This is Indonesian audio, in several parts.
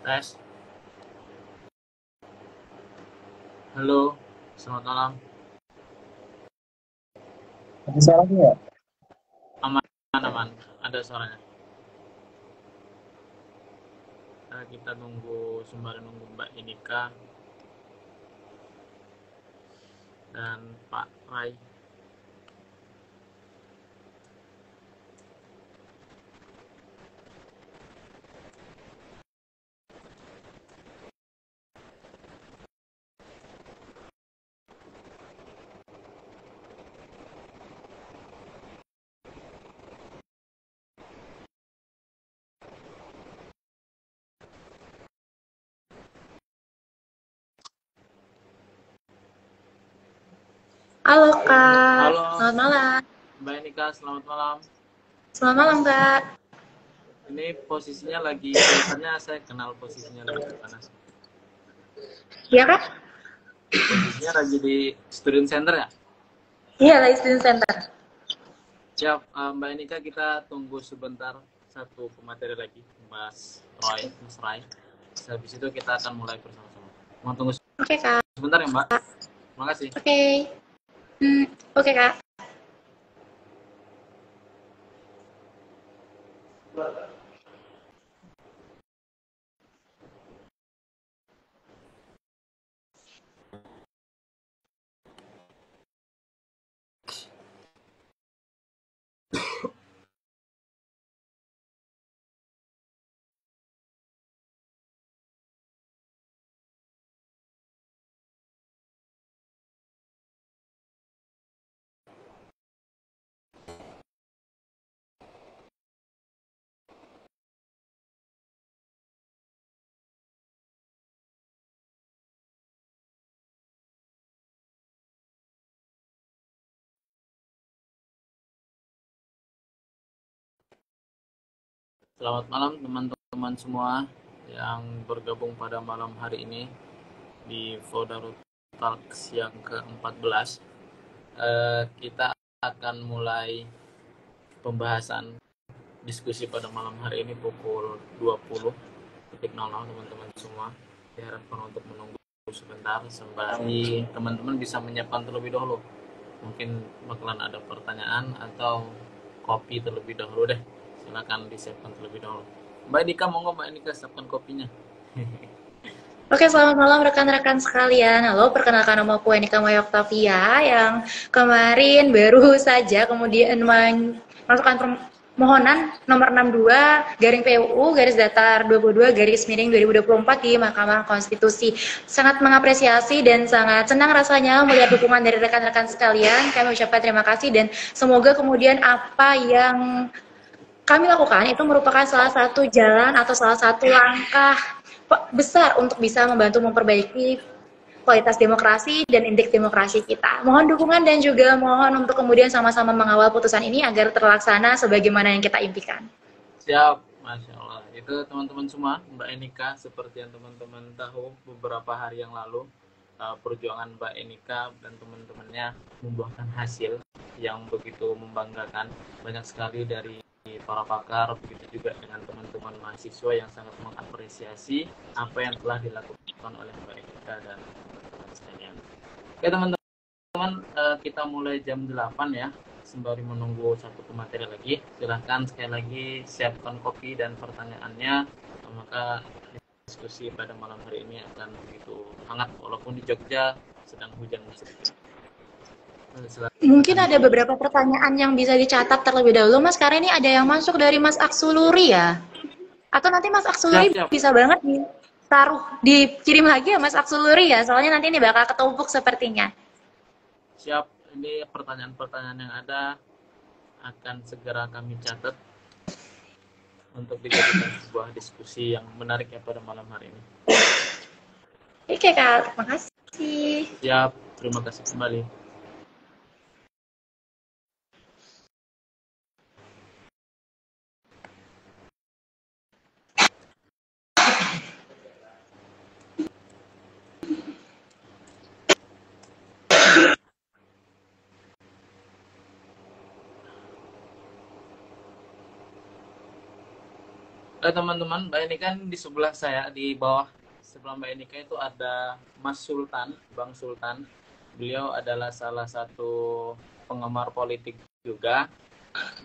Tes. Halo, selamat malam. Ada suaranya nggak? Aman, aman. Ada suaranya. Kita nunggu sembari nunggu Mbak Inika dan Pak Rai. Halo Kak, Halo, selamat malam. Mbak Inika, selamat malam. Selamat malam Kak. Ini posisinya lagi, biasanya saya kenal posisinya lagi di mana. Iya Kak? Posisinya lagi di student center ya? Iya, lagi student center. Siap, Mbak Inika, kita tunggu sebentar satu pemateri lagi, Mas Rai. Habis itu kita akan mulai bersama-sama. Mau tunggu Oke Kak. sebentar ya Mbak? Terima kasih. Oke. Oke Kak. Selamat malam teman-teman semua yang bergabung pada malam hari ini di Vodarut Talks yang ke-14. Kita akan mulai pembahasan diskusi pada malam hari ini pukul 20.00 teman-teman semua. Diharapkan untuk menunggu sebentar sembari teman-teman bisa menyiapkan terlebih dahulu. Mungkin bakalan ada pertanyaan atau kopi terlebih dahulu deh. Silakan disiapkan terlebih dahulu. Mbak Nika, monggo Mbak Nika siapkan kopinya. Oke, selamat malam rekan-rekan sekalian. Halo, perkenalkan nama aku Enika Maya Octavia yang kemarin baru saja kemudian masukkan permohonan nomor 62 garing PUU garis datar 22 garis miring 2024 di Mahkamah Konstitusi. Sangat mengapresiasi dan sangat senang rasanya melihat dukungan dari rekan-rekan sekalian. Kami ucapkan terima kasih dan semoga kemudian apa yang kami lakukan itu merupakan salah satu jalan atau salah satu langkah besar untuk bisa membantu memperbaiki kualitas demokrasi dan indeks demokrasi kita. Mohon dukungan dan juga mohon untuk kemudian sama-sama mengawal putusan ini agar terlaksana sebagaimana yang kita impikan. Siap, Masya Allah. Itu teman-teman semua, Mbak Enika, seperti yang teman-teman tahu beberapa hari yang lalu, perjuangan Mbak Enika dan teman-temannya membuahkan hasil yang begitu membanggakan. Banyak sekali dari para pakar, begitu juga dengan teman-teman mahasiswa yang sangat mengapresiasi apa yang telah dilakukan oleh Mbak Enika dan teman-teman sekalian. Oke teman-teman, kita mulai jam 8 ya. Sembari menunggu satu pemateri lagi, silahkan sekali lagi siapkan kopi dan pertanyaannya, maka diskusi pada malam hari ini akan begitu hangat walaupun di Jogja sedang hujan sedikit. Mungkin ada beberapa pertanyaan yang bisa dicatat terlebih dahulu Mas, karena ini ada yang masuk dari Mas Aksuluri ya, atau nanti Mas Aksuluri Siap. bisa banget ditaruh, dikirim lagi ya Mas Aksuluri ya, soalnya nanti ini bakal ketumpuk sepertinya. Siap, ini pertanyaan-pertanyaan yang ada akan segera kami catat untuk dijadikan sebuah diskusi yang menarik ya pada malam hari ini. Oke Kak, terima kasih. Siap, terima kasih kembali. Teman-teman, Mbak ini kan di sebelah saya, di bawah sebelah Mbak Enika itu ada Mas Sultan, Bang Sultan. Beliau adalah salah satu penggemar politik juga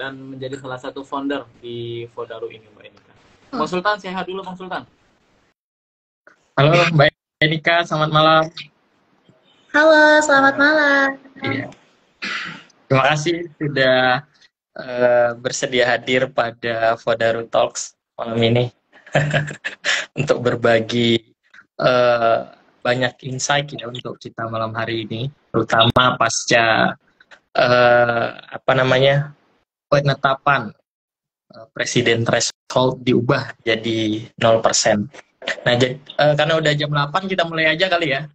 dan menjadi salah satu founder di Fodaru ini, Mbak Enika. Bang Sultan, sehat dulu Bang Sultan. Halo Mbak Enika, selamat malam. Halo, selamat malam. Iya. Terima kasih sudah bersedia hadir pada Fodaru Talks malam ini untuk berbagi banyak insight ya untuk kita malam hari ini, terutama pasca penetapan presiden threshold diubah jadi 0%. Nah, karena udah jam 8 kita mulai aja kali ya,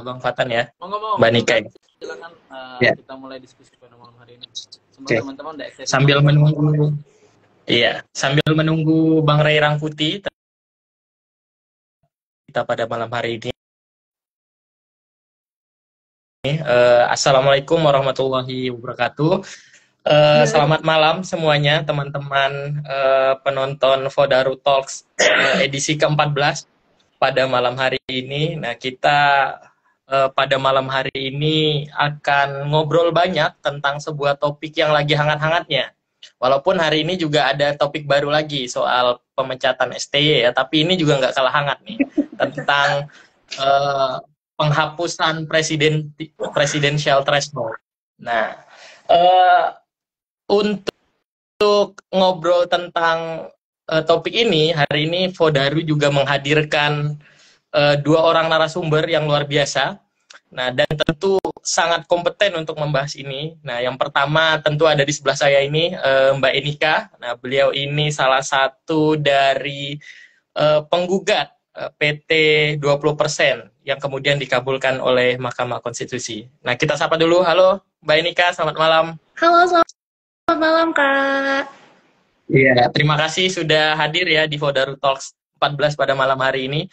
Bang Fatan ya, Mbak Nika. Silakan kita mulai diskusi pada malam hari ini. Oke. Teman-teman udah excited. Sambil menunggu Bang Ray Rangkuti kita pada malam hari ini. Assalamualaikum warahmatullahi wabarakatuh. Selamat malam semuanya teman-teman penonton Fodaru Talks edisi ke-14 pada malam hari ini. Nah, kita pada malam hari ini akan ngobrol banyak tentang sebuah topik yang lagi hangat-hangatnya. Walaupun hari ini juga ada topik baru lagi soal pemecatan STY ya, tapi ini juga nggak kalah hangat nih, tentang penghapusan presidential threshold. Nah, untuk ngobrol tentang topik ini, hari ini Fodaru juga menghadirkan dua orang narasumber yang luar biasa. Nah, dan tentu sangat kompeten untuk membahas ini. Nah, yang pertama tentu ada di sebelah saya ini Mbak Enika. Nah, beliau ini salah satu dari penggugat PT 20% yang kemudian dikabulkan oleh Mahkamah Konstitusi. Nah, kita sapa dulu. Halo Mbak Enika, selamat malam. Halo, selamat malam Kak. Iya, terima kasih sudah hadir ya di Fodaru Talks 14 pada malam hari ini.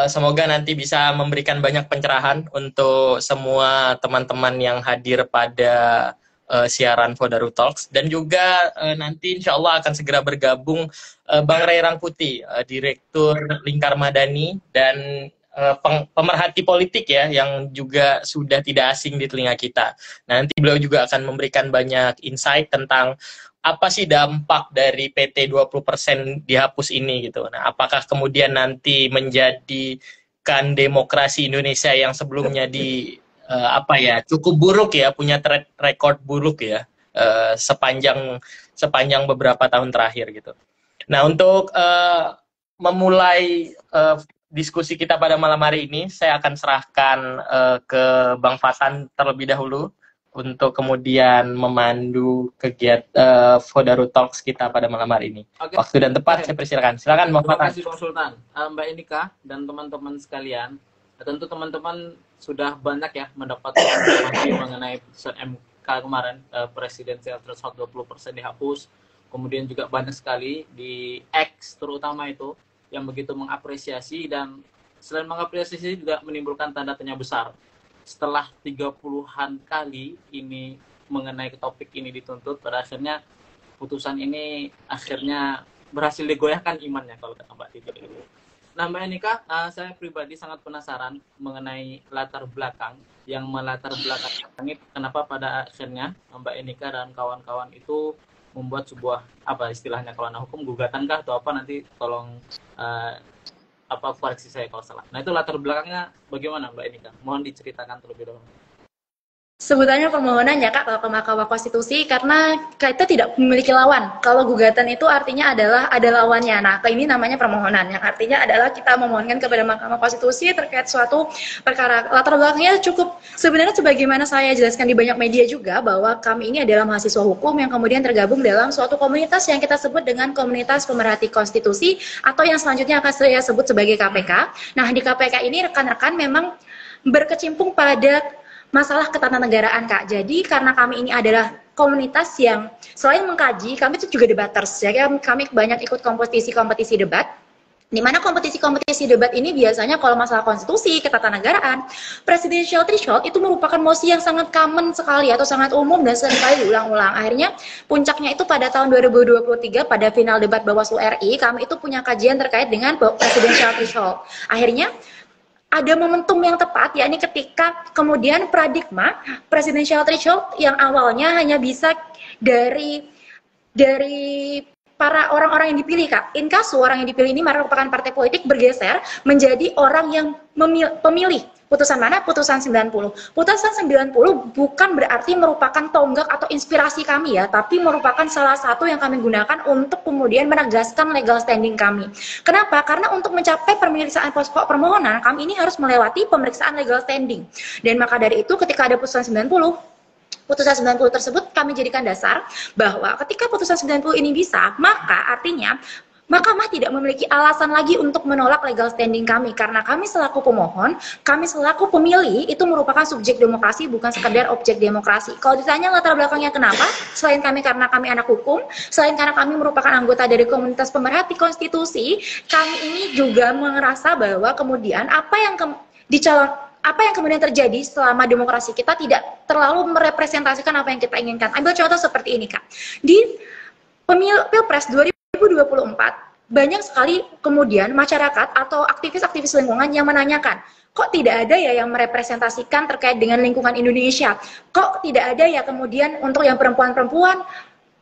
Semoga nanti bisa memberikan banyak pencerahan untuk semua teman-teman yang hadir pada siaran Fodaru Talks, dan juga nanti insya Allah akan segera bergabung Bang Ray Rangkuti, Direktur Lingkar Madani dan pemerhati politik ya, yang juga sudah tidak asing di telinga kita. Nah, nanti beliau juga akan memberikan banyak insight tentang apa sih dampak dari PT 20% dihapus ini gitu. Nah, apakah kemudian nanti menjadikan demokrasi Indonesia yang sebelumnya cukup buruk ya, punya track record buruk ya sepanjang beberapa tahun terakhir gitu. Nah, untuk memulai diskusi kita pada malam hari ini, saya akan serahkan ke Bang Fatan terlebih dahulu untuk kemudian memandu kegiatan Fodaru Talks kita pada malam hari ini. Oke. Waktu dan tempat saya persilakan. Silakan Bang Fatan. Terima kasih Bang Sultan. Mbak Enika dan teman-teman sekalian, tentu teman-teman sudah banyak ya mendapatkan informasi mengenai putusan MK kemarin, presidensial threshold 20% dihapus. Kemudian juga banyak sekali di X terutama itu yang begitu mengapresiasi, dan selain mengapresiasi juga menimbulkan tanda tanya besar. Setelah 30-an kali ini mengenai topik ini dituntut, pada akhirnya putusan ini akhirnya berhasil digoyahkan imannya kalau kata Mbak Titi. Nah, Mbak Enika, saya pribadi sangat penasaran mengenai latar belakang yang melatar belakangi kenapa pada akhirnya Mbak Enika dan kawan-kawan itu membuat sebuah istilahnya kalau anak hukum gugatan kah atau apa, nanti tolong koreksi saya kalau salah. Nah, itu latar belakangnya bagaimana Mbak Enika? Mohon diceritakan terlebih dahulu. Sebutannya permohonan ya Kak, kalau ke Mahkamah Konstitusi, karena kita tidak memiliki lawan. Kalau gugatan itu artinya adalah ada lawannya. Nah, ini namanya permohonan, yang artinya adalah kita memohonkan kepada Mahkamah Konstitusi terkait suatu perkara. Latar belakangnya cukup, sebenarnya sebagaimana saya jelaskan di banyak media juga, bahwa kami ini adalah mahasiswa hukum yang kemudian tergabung dalam suatu komunitas yang kita sebut dengan komunitas pemerhati konstitusi, atau yang selanjutnya akan saya sebut sebagai KPK. Nah, di KPK ini rekan-rekan memang berkecimpung pada masalah ketatanegaraan Kak. Jadi karena kami ini adalah komunitas yang selain mengkaji, kami itu juga debaters. Ya, kami banyak ikut kompetisi debat. Di mana kompetisi-kompetisi debat ini biasanya kalau masalah konstitusi, ketatanegaraan, presidential threshold itu merupakan mosi yang sangat common sekali atau sangat umum dan seringkali diulang-ulang. Akhirnya puncaknya itu pada tahun 2023 pada final debat Bawaslu RI, kami itu punya kajian terkait dengan presidential threshold. Akhirnya ada momentum yang tepat, yakni ketika kemudian paradigma presidential threshold yang awalnya hanya bisa dari para orang-orang yang dipilih, Kak. Inkasu orang yang dipilih ini merupakan partai politik bergeser menjadi orang yang pemilih. Putusan mana? Putusan 90. Putusan 90 bukan berarti merupakan tonggak atau inspirasi kami ya, tapi merupakan salah satu yang kami gunakan untuk kemudian menegaskan legal standing kami. Kenapa? Karena untuk mencapai pemeriksaan pokok permohonan, kami ini harus melewati pemeriksaan legal standing. Dan maka dari itu ketika ada putusan 90 tersebut kami jadikan dasar bahwa ketika putusan 90 ini bisa, maka artinya Mahkamah tidak memiliki alasan lagi untuk menolak legal standing kami karena kami selaku pemohon, kami selaku pemilih itu merupakan subjek demokrasi bukan sekedar objek demokrasi. Kalau ditanya latar belakangnya kenapa? Selain kami karena kami anak hukum, selain karena kami merupakan anggota dari komunitas pemerhati konstitusi, kami ini juga merasa bahwa kemudian apa yang kemudian terjadi selama demokrasi kita tidak terlalu merepresentasikan apa yang kita inginkan. Ambil contoh seperti ini, Kak. Di Pilpres 2024, banyak sekali kemudian masyarakat atau aktivis-aktivis lingkungan yang menanyakan, kok tidak ada ya yang merepresentasikan terkait dengan lingkungan Indonesia? Kok tidak ada ya kemudian untuk yang perempuan-perempuan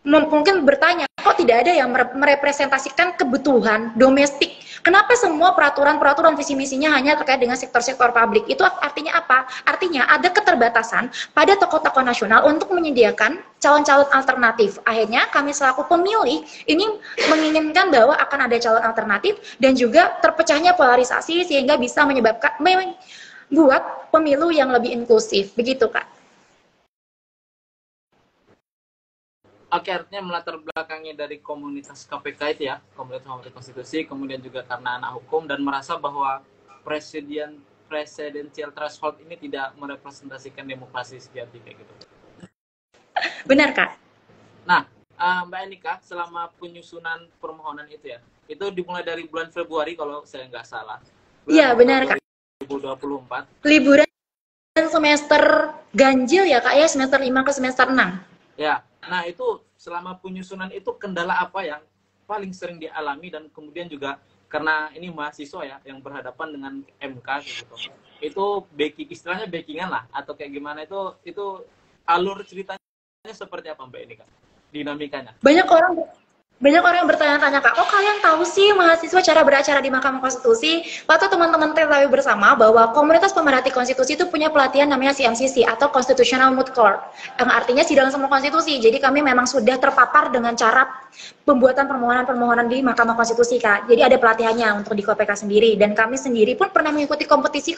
mungkin bertanya, kok tidak ada yang merepresentasikan kebutuhan domestik? Kenapa semua peraturan visi misinya hanya terkait dengan sektor-sektor publik? Itu artinya apa? Artinya ada keterbatasan pada tokoh-tokoh nasional untuk menyediakan calon-calon alternatif. Akhirnya kami selaku pemilih ini menginginkan bahwa akan ada calon alternatif dan juga terpecahnya polarisasi sehingga bisa menyebabkan membuat pemilu yang lebih inklusif. Begitu, Kak. Oke, artinya melatar belakangnya dari komunitas KPK itu ya, komunitas konstitusi, kemudian juga karena anak hukum dan merasa bahwa presidential threshold ini tidak merepresentasikan demokrasi sejati kayak gitu. Benar, Kak. Nah, Mbak Enika, selama penyusunan permohonan itu ya, itu dimulai dari bulan Februari kalau saya nggak salah. Iya, benar, Kak. 2024. Liburan semester ganjil ya, Kak, ya, semester 5 ke semester 6. Ya, nah itu selama penyusunan itu kendala apa yang paling sering dialami dan kemudian juga karena ini mahasiswa ya yang berhadapan dengan MK gitu. Itu istilahnya backingan lah atau kayak gimana itu alur ceritanya seperti apa Mbak Enika? Dinamikanya. Banyak orang bertanya-tanya, Kak, kok kalian tahu sih mahasiswa cara beracara di Mahkamah Konstitusi? Waktu teman-teman ketahui bersama bahwa komunitas pemerhati konstitusi itu punya pelatihan namanya CMCC atau Constitutional Moot Court, yang artinya sidang semua konstitusi. Jadi kami memang sudah terpapar dengan cara pembuatan permohonan-permohonan di Mahkamah Konstitusi, Kak. Jadi ada pelatihannya untuk di KPK sendiri, dan kami sendiri pun pernah mengikuti kompetisi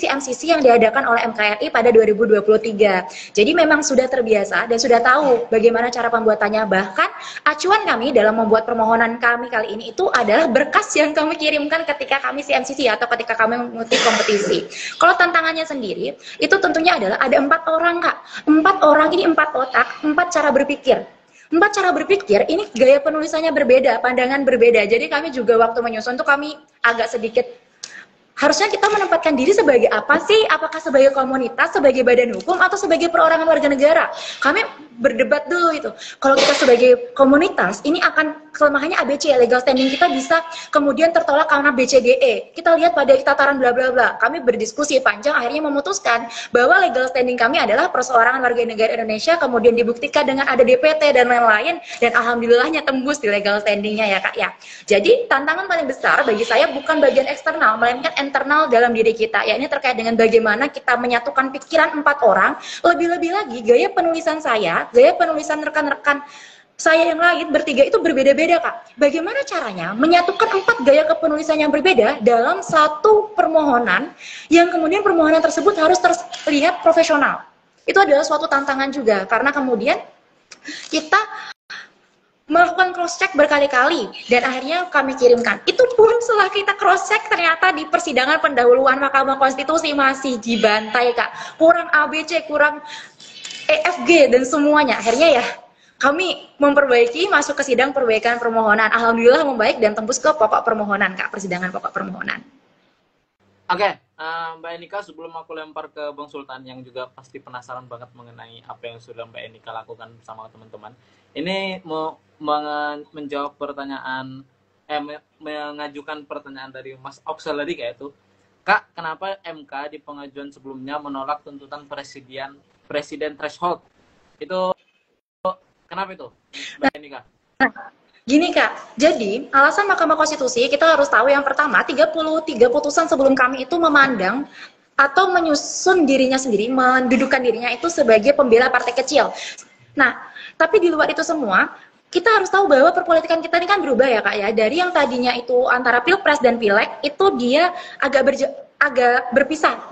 CMCC yang diadakan oleh MKRI pada 2023. Jadi memang sudah terbiasa dan sudah tahu bagaimana cara pembuatannya. Bahkan acuan kami dalam membuat permohonan kami kali ini itu adalah berkas yang kami kirimkan ketika kami CMCC atau ketika kami mengikuti kompetisi. Kalau tantangannya sendiri, itu tentunya adalah ada 4 orang, Kak. 4 orang ini 4 otak, 4 cara berpikir. 4 cara berpikir, ini gaya penulisannya berbeda, pandangan berbeda. Jadi kami juga waktu menyusun tuh kami agak sedikit, harusnya kita menempatkan diri sebagai apa sih? Apakah sebagai komunitas, sebagai badan hukum, atau sebagai perorangan warga negara? Kami berdebat dulu itu. Kalau kita sebagai komunitas, ini akan kelemahannya ABC, legal standing kita bisa kemudian tertolak karena BCGE. Kita lihat pada tataran bla bla bla. Kami berdiskusi panjang, akhirnya memutuskan bahwa legal standing kami adalah perseorangan warga negara Indonesia, kemudian dibuktikan dengan ada DPT dan lain-lain, dan alhamdulillahnya tembus di legal standingnya ya, Kak ya. Jadi tantangan paling besar bagi saya bukan bagian eksternal, melainkan internal dalam diri kita. Ya, ini terkait dengan bagaimana kita menyatukan pikiran 4 orang. Lebih-lebih lagi gaya penulisan saya, gaya penulisan rekan-rekan saya yang lain bertiga itu berbeda-beda, Kak. Bagaimana caranya menyatukan 4 gaya kepenulisan yang berbeda dalam satu permohonan yang kemudian permohonan tersebut harus terlihat profesional. Itu adalah suatu tantangan juga karena kemudian kita melakukan cross check berkali-kali dan akhirnya kami kirimkan. Itu pun setelah kita cross check ternyata di persidangan pendahuluan Mahkamah Konstitusi masih dibantai, Kak. Kurang ABC, kurang EFG dan semuanya. Akhirnya ya kami memperbaiki, masuk ke sidang perbaikan permohonan. Alhamdulillah membaik dan tembus ke pokok permohonan, Kak, persidangan pokok permohonan. Oke, Mbak Enika, sebelum aku lempar ke Bang Sultan yang juga pasti penasaran banget mengenai apa yang sudah Mbak Enika lakukan bersama teman-teman. Ini mau menjawab pertanyaan, mengajukan pertanyaan dari Mas Auxiliary kayak itu. Kak, kenapa MK di pengajuan sebelumnya menolak tuntutan presiden threshold? Itu kenapa itu, Mbak Enika? Gini Kak, jadi alasan Mahkamah Konstitusi kita harus tahu yang pertama 33 putusan sebelum kami itu memandang atau menyusun dirinya sendiri, mendudukan dirinya itu sebagai pembela partai kecil. Nah, tapi di luar itu semua, kita harus tahu bahwa perpolitikan kita ini kan berubah ya Kak ya. Dari yang tadinya itu antara Pilpres dan Pileg, itu dia agak berpisah,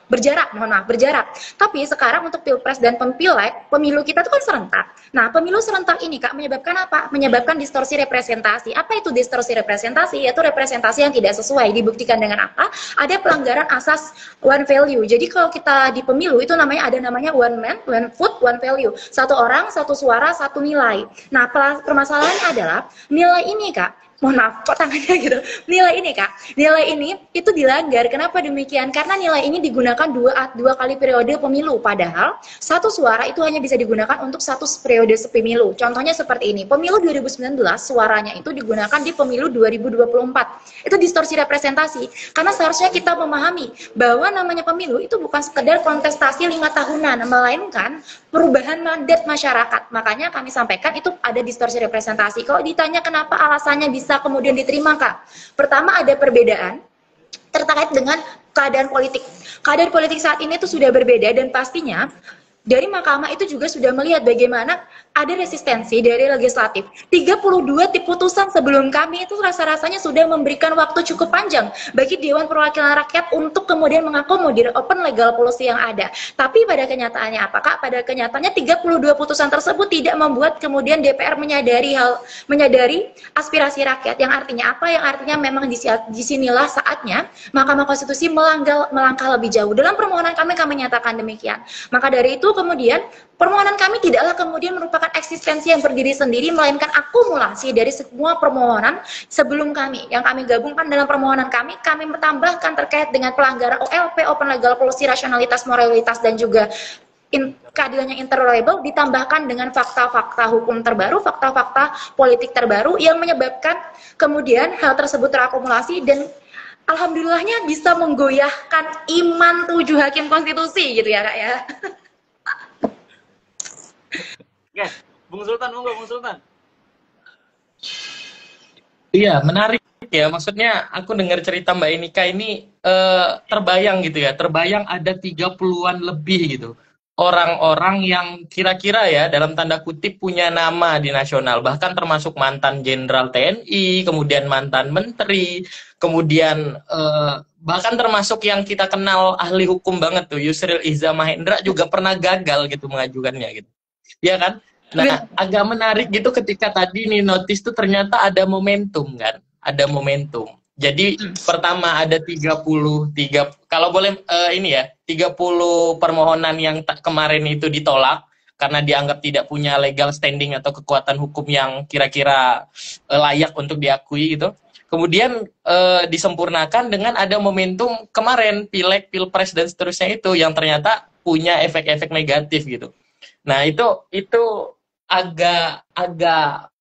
berjarak, mohon maaf, berjarak. Tapi sekarang untuk Pilpres dan Pileg, pemilu kita itu kan serentak. Nah, pemilu serentak ini Kak menyebabkan apa? Menyebabkan distorsi representasi. Apa itu distorsi representasi? Yaitu representasi yang tidak sesuai. Dibuktikan dengan apa? Ada pelanggaran asas one value. Jadi kalau kita di pemilu itu ada namanya one man, one vote, one value. Satu orang, satu suara, satu nilai. Nah, permasalahannya adalah nilai ini Kak, mohon maaf, kok tangannya gitu. Nilai ini Kak, nilai ini itu dilanggar. Kenapa demikian? Karena nilai ini digunakan dua kali periode pemilu. Padahal satu suara itu hanya bisa digunakan untuk satu periode pemilu. Contohnya seperti ini, pemilu 2019 suaranya itu digunakan di pemilu 2024. Itu distorsi representasi. Karena seharusnya kita memahami bahwa namanya pemilu itu bukan sekedar kontestasi 5 tahunan, melainkan perubahan mandat masyarakat. Makanya kami sampaikan itu ada distorsi representasi. Kalau ditanya kenapa alasannya bisa kemudian diterima Kak. Pertama ada perbedaan terkait dengan keadaan politik. Keadaan politik saat ini itu sudah berbeda dan pastinya dari mahkamah itu juga sudah melihat bagaimana ada resistensi dari legislatif. 32 putusan sebelum kami itu rasa-rasanya sudah memberikan waktu cukup panjang bagi Dewan Perwakilan Rakyat untuk kemudian mengakomodir open legal policy yang ada. Tapi pada kenyataannya apa Kak? Pada kenyataannya 32 putusan tersebut tidak membuat kemudian DPR menyadari aspirasi rakyat. Yang artinya apa? Yang artinya memang disinilah saatnya Mahkamah Konstitusi melangkah lebih jauh. Dalam permohonan kami nyatakan demikian. Maka dari itu kemudian permohonan kami tidaklah kemudian merupakan eksistensi yang berdiri sendiri, melainkan akumulasi dari semua permohonan sebelum kami. Yang kami gabungkan dalam permohonan kami menambahkan terkait dengan pelanggaran OLP, Open Legal Policy, rasionalitas, moralitas, dan juga keadilan yang intolerable, ditambahkan dengan fakta-fakta hukum terbaru, fakta-fakta politik terbaru yang menyebabkan kemudian hal tersebut terakumulasi dan alhamdulillahnya bisa menggoyahkan iman 7 hakim konstitusi gitu ya Kak ya. Oke, Bung Sultan, monggo Bung Sultan. Iya, menarik ya. Maksudnya aku dengar cerita Mbak Enika ini terbayang gitu ya. Terbayang ada 30-an lebih gitu. Orang-orang yang kira-kira ya dalam tanda kutip punya nama di nasional. Bahkan termasuk mantan Jenderal TNI, kemudian mantan menteri, kemudian bahkan termasuk yang kita kenal ahli hukum banget tuh, Yusril Iza Mahendra juga pernah gagal gitu mengajukannya gitu. Ya kan? Nah, agak menarik gitu ketika tadi nih notice tuh ternyata ada momentum kan? Ada momentum. Jadi pertama ada 33, kalau boleh ini ya, 30 permohonan yang kemarin itu ditolak karena dianggap tidak punya legal standing atau kekuatan hukum yang kira-kira layak untuk diakui gitu. Kemudian disempurnakan dengan ada momentum kemarin Pileg, Pilpres dan seterusnya itu yang ternyata punya efek-efek negatif gitu. Nah, itu agak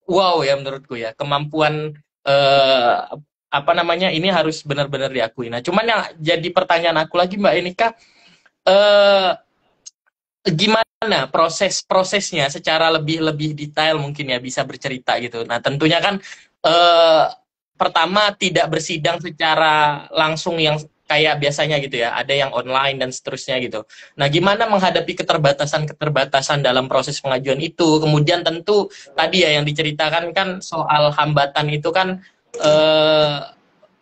wow ya menurutku ya, kemampuan ini harus benar-benar diakui. Nah, cuman yang jadi pertanyaan aku lagi Mbak Enika, gimana prosesnya secara lebih detail mungkin ya bisa bercerita gitu. Nah, tentunya kan pertama tidak bersidang secara langsung yang kayak biasanya gitu ya, ada yang online dan seterusnya gitu. Nah, gimana menghadapi keterbatasan dalam proses pengajuan itu? Kemudian tentu tadi ya yang diceritakan kan soal hambatan itu kan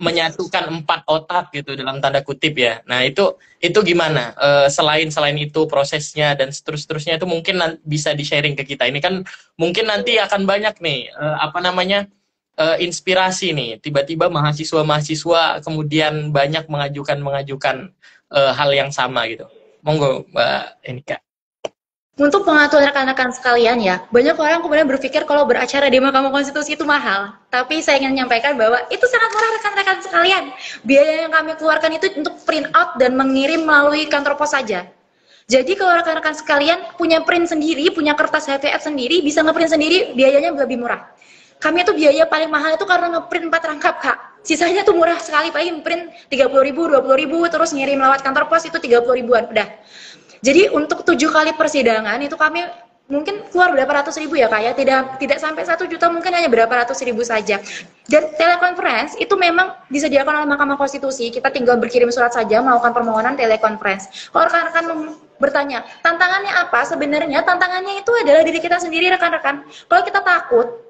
menyatukan 4 otak gitu dalam tanda kutip ya. Nah, itu gimana? Selain itu prosesnya dan seterusnya itu mungkin bisa di-sharing ke kita. Ini kan mungkin nanti akan banyak nih inspirasi nih, tiba-tiba mahasiswa kemudian banyak mengajukan hal yang sama gitu. Monggo Mbak Enika. Untuk pengetahuan rekan-rekan sekalian ya, banyak orang kemudian berpikir kalau beracara di Mahkamah Konstitusi itu mahal. Tapi saya ingin menyampaikan bahwa itu sangat murah rekan-rekan sekalian. Biaya yang kami keluarkan itu untuk print out dan mengirim melalui kantor pos saja. Jadi kalau rekan-rekan sekalian punya print sendiri, punya kertas HVF sendiri, bisa ngeprint sendiri, biayanya lebih murah. Kami itu biaya paling mahal itu karena ngeprint 4 rangkap, Kak. Sisanya tuh murah sekali, paling print 30.000, 20.000, terus ngirim lewat kantor pos itu 30 ribuan, udah. Jadi untuk 7 kali persidangan itu kami mungkin keluar berapa ratus ribu ya Kak ya, tidak sampai 1 juta, mungkin hanya berapa ratus ribu saja. Dan telekonferensi itu memang disediakan oleh Mahkamah Konstitusi, kita tinggal berkirim surat saja melakukan permohonan telekonferensi. Kalau rekan-rekan bertanya, tantangannya apa? Sebenarnya tantangannya itu adalah diri kita sendiri rekan-rekan. Kalau kita takut,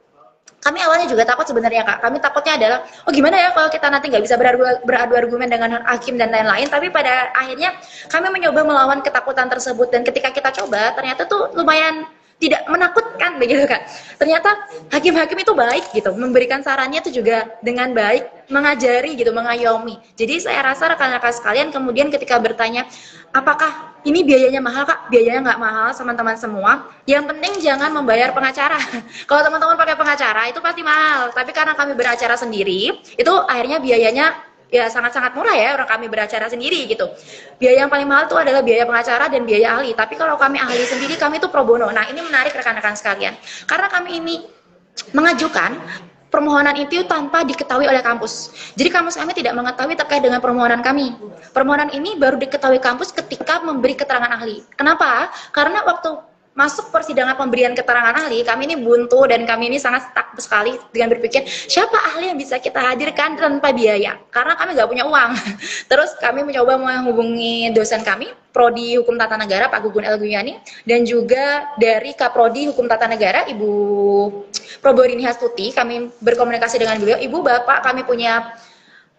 kami awalnya juga takut sebenarnya Kak. Kami takutnya adalah, oh gimana ya kalau kita nanti nggak bisa beradu argumen dengan hakim dan lain-lain. Tapi pada akhirnya kami mencoba melawan ketakutan tersebut. Dan ketika kita coba, ternyata tuh lumayan tidak menakutkan begitu Kak. Ternyata hakim-hakim itu baik gitu, memberikan sarannya itu juga dengan baik, mengajari gitu, mengayomi. Jadi saya rasa rekan-rekan sekalian kemudian ketika bertanya, apakah ini biayanya mahal Kak? Biayanya nggak mahal teman-teman semua. Yang penting jangan membayar pengacara. Kalau teman-teman pakai pengacara itu pasti mahal. Tapi karena kami beracara sendiri, itu akhirnya biayanya ya sangat-sangat murah ya, orang kami beracara sendiri gitu. Biaya yang paling mahal itu adalah biaya pengacara dan biaya ahli. Tapi kalau kami ahli sendiri, kami itu pro bono. Nah ini menarik rekan-rekan sekalian. Karena kami ini mengajukan permohonan itu tanpa diketahui oleh kampus. Jadi kampus kami tidak mengetahui terkait dengan permohonan kami. Permohonan ini baru diketahui kampus ketika memberi keterangan ahli. Kenapa? Karena waktu masuk persidangan pemberian keterangan ahli, kami ini buntu dan kami ini sangat stuck sekali dengan berpikir, siapa ahli yang bisa kita hadirkan tanpa biaya? Karena kami nggak punya uang. Terus kami mencoba menghubungi dosen kami, Prodi Hukum Tata Negara, Pak Gugun El Guyani, dan juga dari Kaprodi Hukum Tata Negara, Ibu Proborini Hastuti. Kami berkomunikasi dengan beliau, Ibu, Bapak, kami punya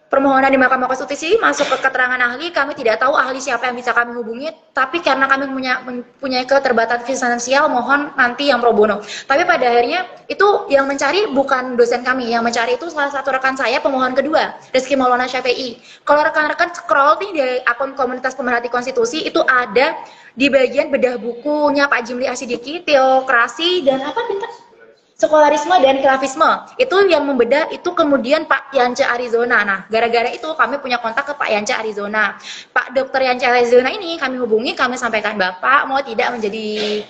permohonan di Mahkamah Konstitusi masuk ke keterangan ahli, kami tidak tahu ahli siapa yang bisa kami hubungi, tapi karena kami mempunyai keterbatasan finansial, mohon nanti yang pro bono. Tapi pada akhirnya itu yang mencari bukan dosen kami, yang mencari itu salah satu rekan saya, pemohon kedua, Rizky Maulana Syafi'i. Kalau rekan-rekan scroll nih di akun komunitas pemerhati konstitusi, itu ada di bagian bedah bukunya Pak Jimli Asidiki, teokrasi dan apa pintar? Sekularisme dan Khilafisme, itu yang membedah itu kemudian Pak Yance Arizona. Nah, gara-gara itu kami punya kontak ke Pak Yance Arizona. Pak Dr. Yance Arizona ini kami hubungi, kami sampaikan Bapak mau tidak menjadi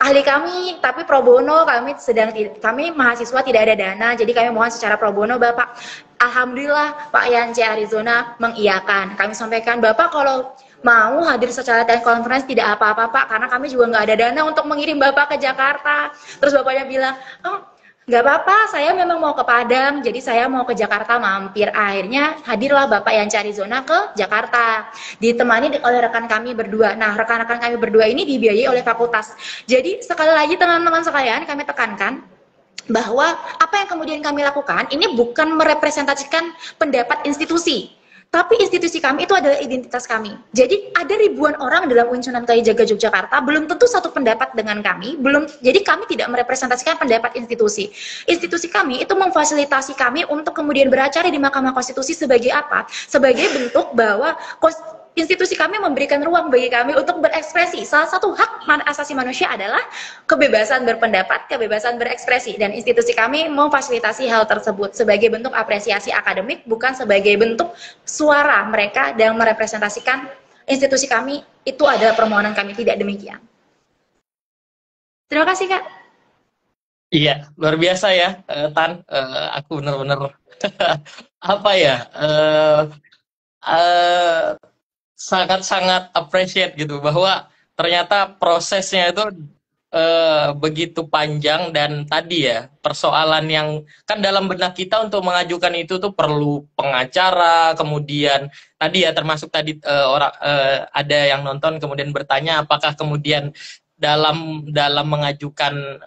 ahli kami, tapi pro bono, kami mahasiswa tidak ada dana, jadi kami mohon secara pro bono Bapak. Alhamdulillah Pak Yance Arizona mengiyakan. Kami sampaikan Bapak kalau mau hadir secara telekonferensi tidak apa-apa Pak, karena kami juga nggak ada dana untuk mengirim Bapak ke Jakarta. Terus Bapaknya bilang, oh nggak apa-apa, saya memang mau ke Padang, jadi saya mau ke Jakarta mampir. Akhirnya hadirlah Bapak yang cari zona ke Jakarta, ditemani oleh rekan kami berdua. Nah, rekan-rekan kami berdua ini dibiayai oleh fakultas. Jadi sekali lagi teman-teman sekalian, kami tekankan bahwa apa yang kemudian kami lakukan ini bukan merepresentasikan pendapat institusi, tapi institusi kami itu adalah identitas kami. Jadi ada ribuan orang dalam UIN Sunan Kalijaga Yogyakarta, belum tentu satu pendapat dengan kami, jadi kami tidak merepresentasikan pendapat institusi. Institusi kami itu memfasilitasi kami untuk kemudian beracara di Mahkamah Konstitusi sebagai apa? Sebagai bentuk bahwa institusi kami memberikan ruang bagi kami untuk berekspresi. Salah satu hak asasi manusia adalah kebebasan berpendapat, kebebasan berekspresi. Dan institusi kami memfasilitasi hal tersebut sebagai bentuk apresiasi akademik, bukan sebagai bentuk suara mereka dan merepresentasikan institusi kami. Itu adalah permohonan kami, tidak demikian. Terima kasih, Kak. Iya, luar biasa ya, Tan. Aku benar-benar apa ya, sangat-sangat appreciate gitu bahwa ternyata prosesnya itu begitu panjang, dan tadi ya persoalan yang kan dalam benak kita untuk mengajukan itu tuh perlu pengacara, kemudian tadi ya termasuk tadi ada yang nonton kemudian bertanya apakah kemudian dalam mengajukan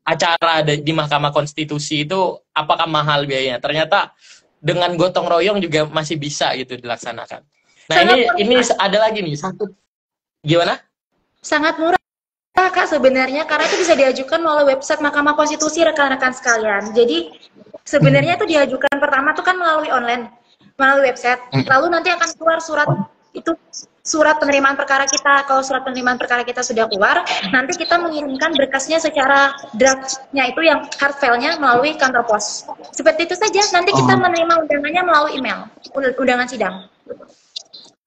acara di Mahkamah Konstitusi itu apakah mahal biayanya. Ternyata dengan gotong royong juga masih bisa gitu dilaksanakan. Nah, ini ada lagi nih satu, gimana? Sangat murah Kak sebenarnya, karena itu bisa diajukan melalui website Mahkamah Konstitusi rekan-rekan sekalian. Jadi sebenarnya itu diajukan pertama tuh kan melalui online, melalui website. Lalu nanti akan keluar surat itu surat penerimaan perkara kita. Kalau surat penerimaan perkara kita sudah keluar, nanti kita mengirimkan berkasnya secara draftnya itu yang hard file-nya melalui kantor pos. Seperti itu saja. Nanti kita menerima undangannya melalui email, undangan sidang.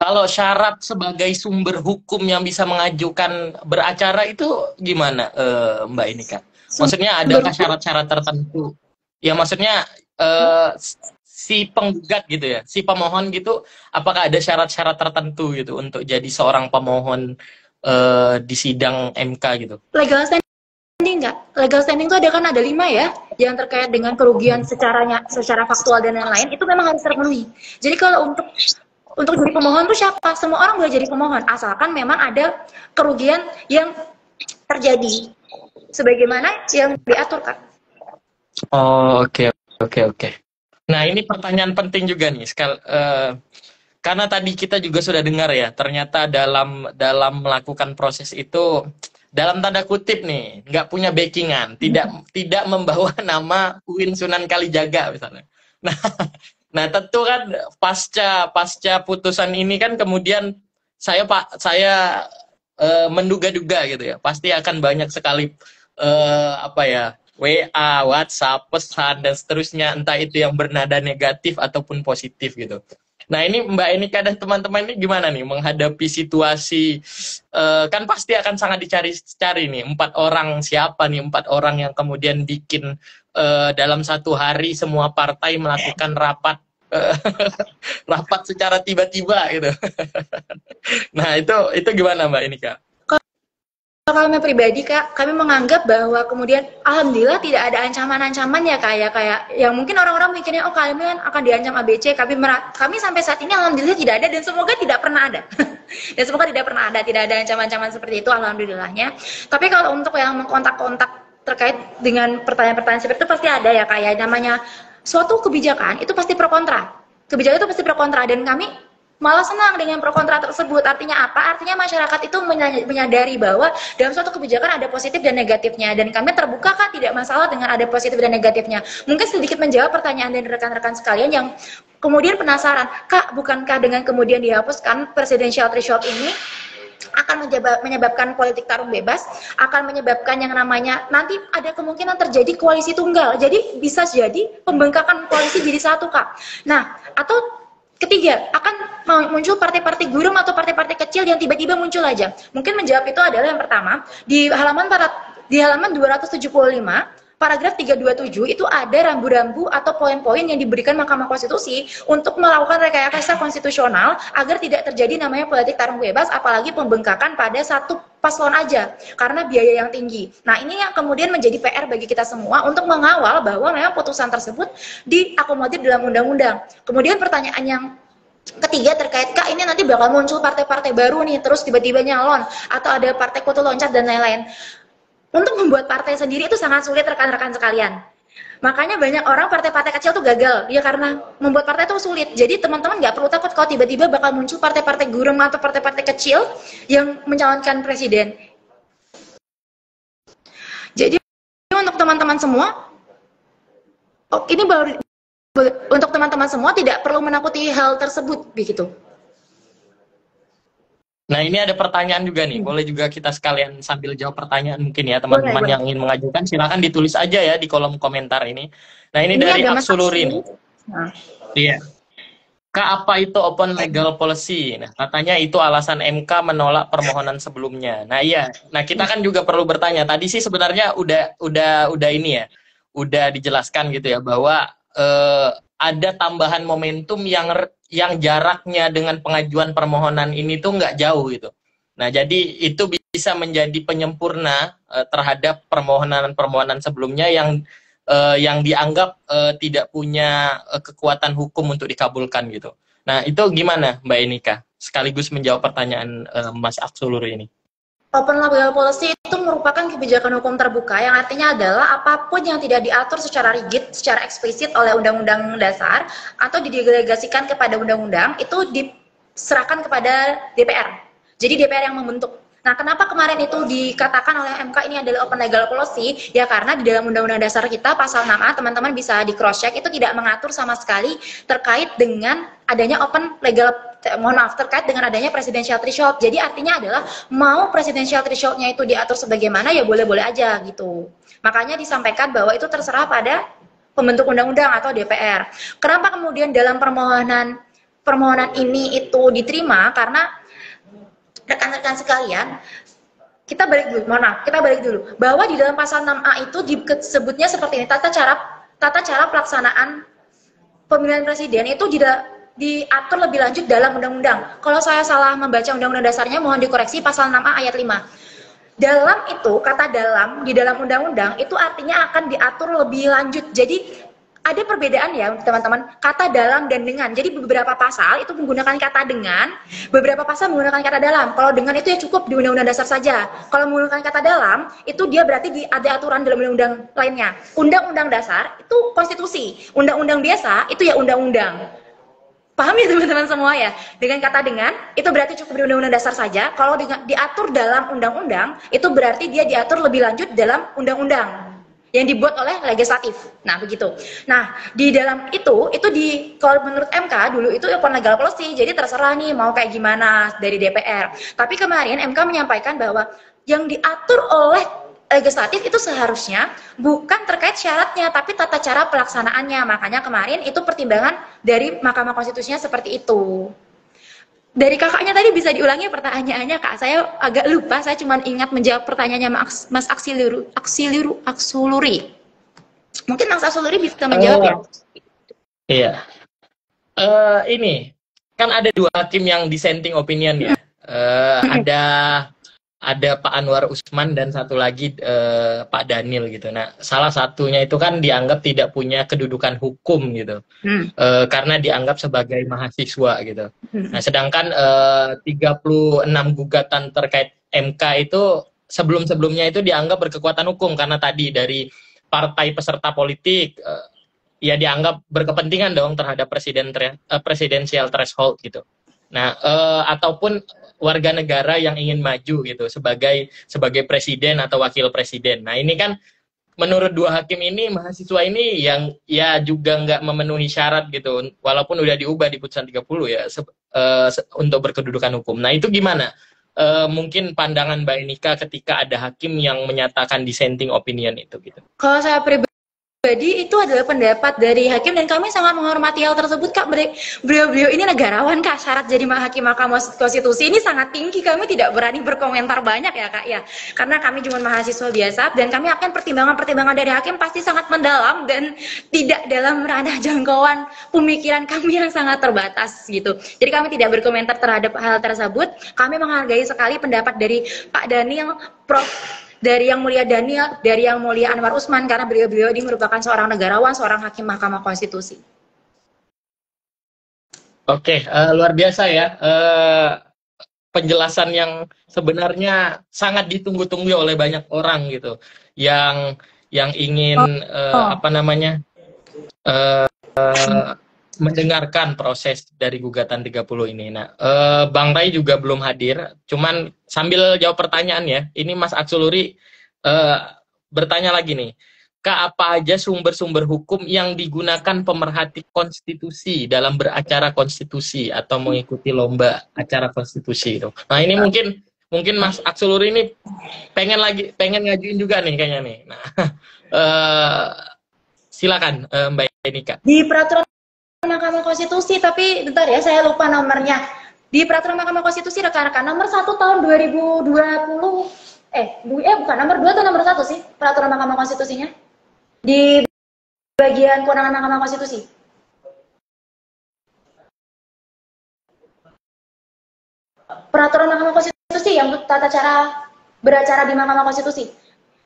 Kalau syarat sebagai sumber hukum yang bisa mengajukan beracara itu gimana, Mbak Enika? Maksudnya adakah syarat-syarat tertentu? Ya maksudnya si penggugat gitu ya, si pemohon gitu, apakah ada syarat-syarat tertentu gitu untuk jadi seorang pemohon di sidang MK gitu? Legal standing nggak? Legal standing itu ada 5 ya, yang terkait dengan kerugian secara faktual dan lain-lain, itu memang harus terpenuhi. Jadi kalau untuk jadi pemohon tuh siapa? Semua orang boleh jadi pemohon, asalkan memang ada kerugian yang terjadi sebagaimana yang diatur, Kak. Oh, oke. Nah, ini pertanyaan penting juga nih, karena tadi kita juga sudah dengar ya, ternyata dalam melakukan proses itu, dalam tanda kutip nih, nggak punya backingan, tidak membawa nama UIN Sunan Kalijaga misalnya. Nah, tentu kan pasca putusan ini kan kemudian saya menduga-duga gitu ya, pasti akan banyak sekali WA, WhatsApp, pesan dan seterusnya, entah itu yang bernada negatif ataupun positif gitu. Nah, ini Mbak Enika dan teman-teman ini gimana nih menghadapi situasi, kan pasti akan sangat dicari nih, 4 orang siapa nih 4 orang yang kemudian bikin dalam satu hari semua partai melakukan rapat rapat secara tiba-tiba gitu. Nah, itu gimana Mbak Enika? Kalau kami pribadi, Kak, kami menganggap bahwa kemudian alhamdulillah tidak ada ancaman-ancaman ya, kayak yang mungkin orang-orang mikirnya oh kalian akan diancam ABC. Kami sampai saat ini alhamdulillah tidak ada, dan semoga tidak pernah ada. Dan semoga tidak pernah ada, tidak ada ancaman-ancaman seperti itu alhamdulillahnya. Tapi kalau untuk yang mengkontak-kontak terkait dengan pertanyaan-pertanyaan seperti itu pasti ada ya, kayak namanya suatu kebijakan itu pasti pro kontra. Kebijakan itu pasti pro kontra, dan kami malah senang dengan pro kontra tersebut. Artinya apa? Artinya masyarakat itu menyadari bahwa dalam suatu kebijakan ada positif dan negatifnya, dan kami terbuka, Kak, tidak masalah dengan ada positif dan negatifnya. Mungkin sedikit menjawab pertanyaan dari rekan-rekan sekalian yang kemudian penasaran, Kak, bukankah dengan kemudian dihapuskan presidensial threshold ini akan menyebabkan politik tarung bebas, akan menyebabkan yang namanya nanti ada kemungkinan terjadi koalisi tunggal, jadi bisa jadi pembengkakan koalisi jadi satu, Kak. Nah, atau ketiga, akan muncul partai-partai gurem atau partai-partai kecil yang tiba-tiba muncul aja. Mungkin menjawab itu adalah yang pertama, di halaman 275, paragraf 327 itu ada rambu-rambu atau poin-poin yang diberikan Mahkamah Konstitusi untuk melakukan rekayasa konstitusional agar tidak terjadi namanya politik tarung bebas, apalagi pembengkakan pada satu paslon aja karena biaya yang tinggi. Nah, ini yang kemudian menjadi PR bagi kita semua untuk mengawal bahwa memang putusan tersebut diakomodir dalam undang-undang. Kemudian pertanyaan yang ketiga terkait, Kak, ini nanti bakal muncul partai-partai baru nih, terus tiba-tiba nyalon, atau ada partai kutu loncat dan lain-lain. Untuk membuat partai sendiri itu sangat sulit, rekan-rekan sekalian. Makanya banyak orang partai-partai kecil tuh gagal, ya karena membuat partai itu sulit. Jadi teman-teman nggak perlu takut kalau tiba-tiba bakal muncul partai-partai gurem atau partai-partai kecil yang mencalonkan presiden. Jadi untuk teman-teman semua, ini baru untuk teman-teman semua tidak perlu menakuti hal tersebut, begitu. Nah, ini ada pertanyaan juga nih. Boleh juga kita sekalian sambil jawab pertanyaan mungkin ya, teman-teman yang ingin mengajukan, silakan ditulis aja ya di kolom komentar ini. Nah, ini dari Absolurin. Iya. Kak, apa itu open legal policy? Nah, katanya itu alasan MK menolak permohonan sebelumnya. Nah, iya. Nah, kita kan juga perlu bertanya. Tadi sih sebenarnya udah ini ya. Udah dijelaskan gitu ya bahwa ada tambahan momentum yang jaraknya dengan pengajuan permohonan ini tuh nggak jauh gitu. Nah, jadi itu bisa menjadi penyempurna terhadap permohonan sebelumnya yang dianggap tidak punya kekuatan hukum untuk dikabulkan gitu. Nah, itu gimana Mbak Enika? Sekaligus menjawab pertanyaan Mas Absolur ini. Open legal policy itu merupakan kebijakan hukum terbuka yang artinya adalah apapun yang tidak diatur secara rigid, secara eksplisit oleh undang-undang dasar atau didelegasikan kepada undang-undang itu diserahkan kepada DPR. Jadi DPR yang membentuk. Nah, kenapa kemarin itu dikatakan oleh MK ini adalah open legal policy? Ya karena di dalam undang-undang dasar kita pasal 6A, teman-teman bisa di cross check, itu tidak mengatur sama sekali terkait dengan adanya open legal mohon maaf, terkait dengan adanya presidential threshold. Jadi artinya adalah mau presidential threshold-nya itu diatur sebagaimana ya boleh-boleh aja gitu. Makanya disampaikan bahwa itu terserah pada pembentuk undang-undang atau DPR. Kenapa kemudian dalam permohonan ini itu diterima? Karena rekan-rekan sekalian, kita balik dulu, bahwa di dalam pasal 6A itu disebutnya seperti ini, tata cara pelaksanaan pemilihan presiden itu diatur lebih lanjut dalam undang-undang. Kalau saya salah membaca undang-undang dasarnya, mohon dikoreksi, pasal 6A ayat 5. Dalam itu, kata dalam, di dalam undang-undang, itu artinya akan diatur lebih lanjut. Jadi, ada perbedaan ya, teman-teman, kata dalam dan dengan. Jadi, beberapa pasal itu menggunakan kata dengan, beberapa pasal menggunakan kata dalam. Kalau dengan itu ya cukup di undang-undang dasar saja. Kalau menggunakan kata dalam, itu dia berarti ada aturan dalam undang-undang lainnya. Undang-undang dasar, itu konstitusi. Undang-undang biasa, itu ya undang-undang. Paham ya teman-teman semua ya? Dengan kata dengan, itu berarti cukup di undang-undang dasar saja. Kalau diatur dalam undang-undang, itu berarti dia diatur lebih lanjut dalam undang-undang yang dibuat oleh legislatif. Nah, begitu. Nah, di dalam itu kalau menurut MK dulu itu upon legal policy, jadi terserah nih mau kayak gimana dari DPR. Tapi kemarin MK menyampaikan bahwa yang diatur oleh legislatif itu seharusnya bukan terkait syaratnya, tapi tata cara pelaksanaannya. Makanya kemarin itu pertimbangan dari Mahkamah Konstitusinya seperti itu. Dari kakaknya tadi bisa diulangi pertanyaannya, Kak. Saya agak lupa, saya cuma ingat menjawab pertanyaannya Mas Aksuluri. Mungkin Mas Aksuluri bisa menjawab ya? Iya. Ini, kan ada 2 hakim yang dissenting opinion ya. Ada Pak Anwar Usman dan satu lagi Pak Daniel gitu. Nah, salah satunya itu kan dianggap tidak punya kedudukan hukum gitu, karena dianggap sebagai mahasiswa gitu. Nah, sedangkan 36 gugatan terkait MK itu sebelum-sebelumnya itu dianggap berkekuatan hukum karena tadi dari partai peserta politik ya dianggap berkepentingan dong terhadap presidensial threshold gitu. Nah, ataupun warga negara yang ingin maju gitu sebagai presiden atau wakil presiden. Nah, ini kan menurut 2 hakim ini mahasiswa ini yang ya juga nggak memenuhi syarat gitu, walaupun udah diubah di putusan 30 ya untuk berkedudukan hukum. Nah, itu gimana? Mungkin pandangan Mbak Enika ketika ada hakim yang menyatakan dissenting opinion itu gitu. Kalau saya pribadi itu adalah pendapat dari hakim dan kami sangat menghormati hal tersebut, Kak. Beliau ini negarawan, Kak. Syarat jadi hakim Mahkamah Konstitusi ini sangat tinggi. Kami tidak berani berkomentar banyak ya, Kak ya. Karena kami cuma mahasiswa biasa dan kami akan pertimbangan-pertimbangan dari hakim pasti sangat mendalam dan tidak dalam ranah jangkauan pemikiran kami yang sangat terbatas gitu. Jadi kami tidak berkomentar terhadap hal tersebut. Kami menghargai sekali pendapat dari Pak Daniel, dari Yang Mulia Daniel, dari Yang Mulia Anwar Usman, karena beliau-beliau ini merupakan seorang negarawan, seorang hakim Mahkamah Konstitusi. Oke, luar biasa ya. Penjelasan yang sebenarnya sangat ditunggu-tunggu oleh banyak orang gitu. Yang ingin mendengarkan proses dari gugatan 30 ini. Nah, Bang Ray juga belum hadir. Cuman sambil jawab pertanyaan ya, ini Mas Aksuluri bertanya lagi nih. Kak, apa aja sumber-sumber hukum yang digunakan pemerhati konstitusi dalam beracara konstitusi atau mengikuti lomba acara konstitusi itu? Nah, ini mungkin Mas Aksuluri ini pengen ngajuin juga nih kayaknya nih. Nah, silakan Mbak Enika. Di peraturan Mahkamah Konstitusi, tapi bentar ya, saya lupa nomornya. Di peraturan Mahkamah Konstitusi rekan-rekan nomor 1 tahun 2020, bukan nomor 2 atau nomor 1 sih peraturan Mahkamah Konstitusinya? Di bagian kewenangan Mahkamah Konstitusi. Peraturan Mahkamah Konstitusi yang tata cara beracara di Mahkamah Konstitusi.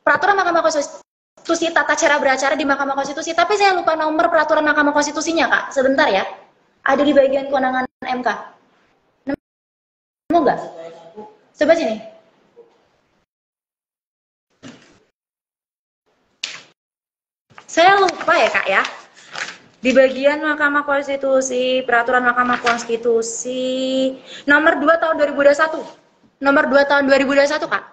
Peraturan Mahkamah Konstitusi tata cara beracara di Mahkamah Konstitusi, tapi saya lupa nomor peraturan Mahkamah Konstitusinya, Kak. Sebentar ya. Ada di bagian kewenangan MK. Nemu nggak? Coba sini. Saya lupa ya, Kak ya. Di bagian Mahkamah Konstitusi, peraturan Mahkamah Konstitusi nomor 2 tahun 2021. Nomor 2 tahun 2021, Kak.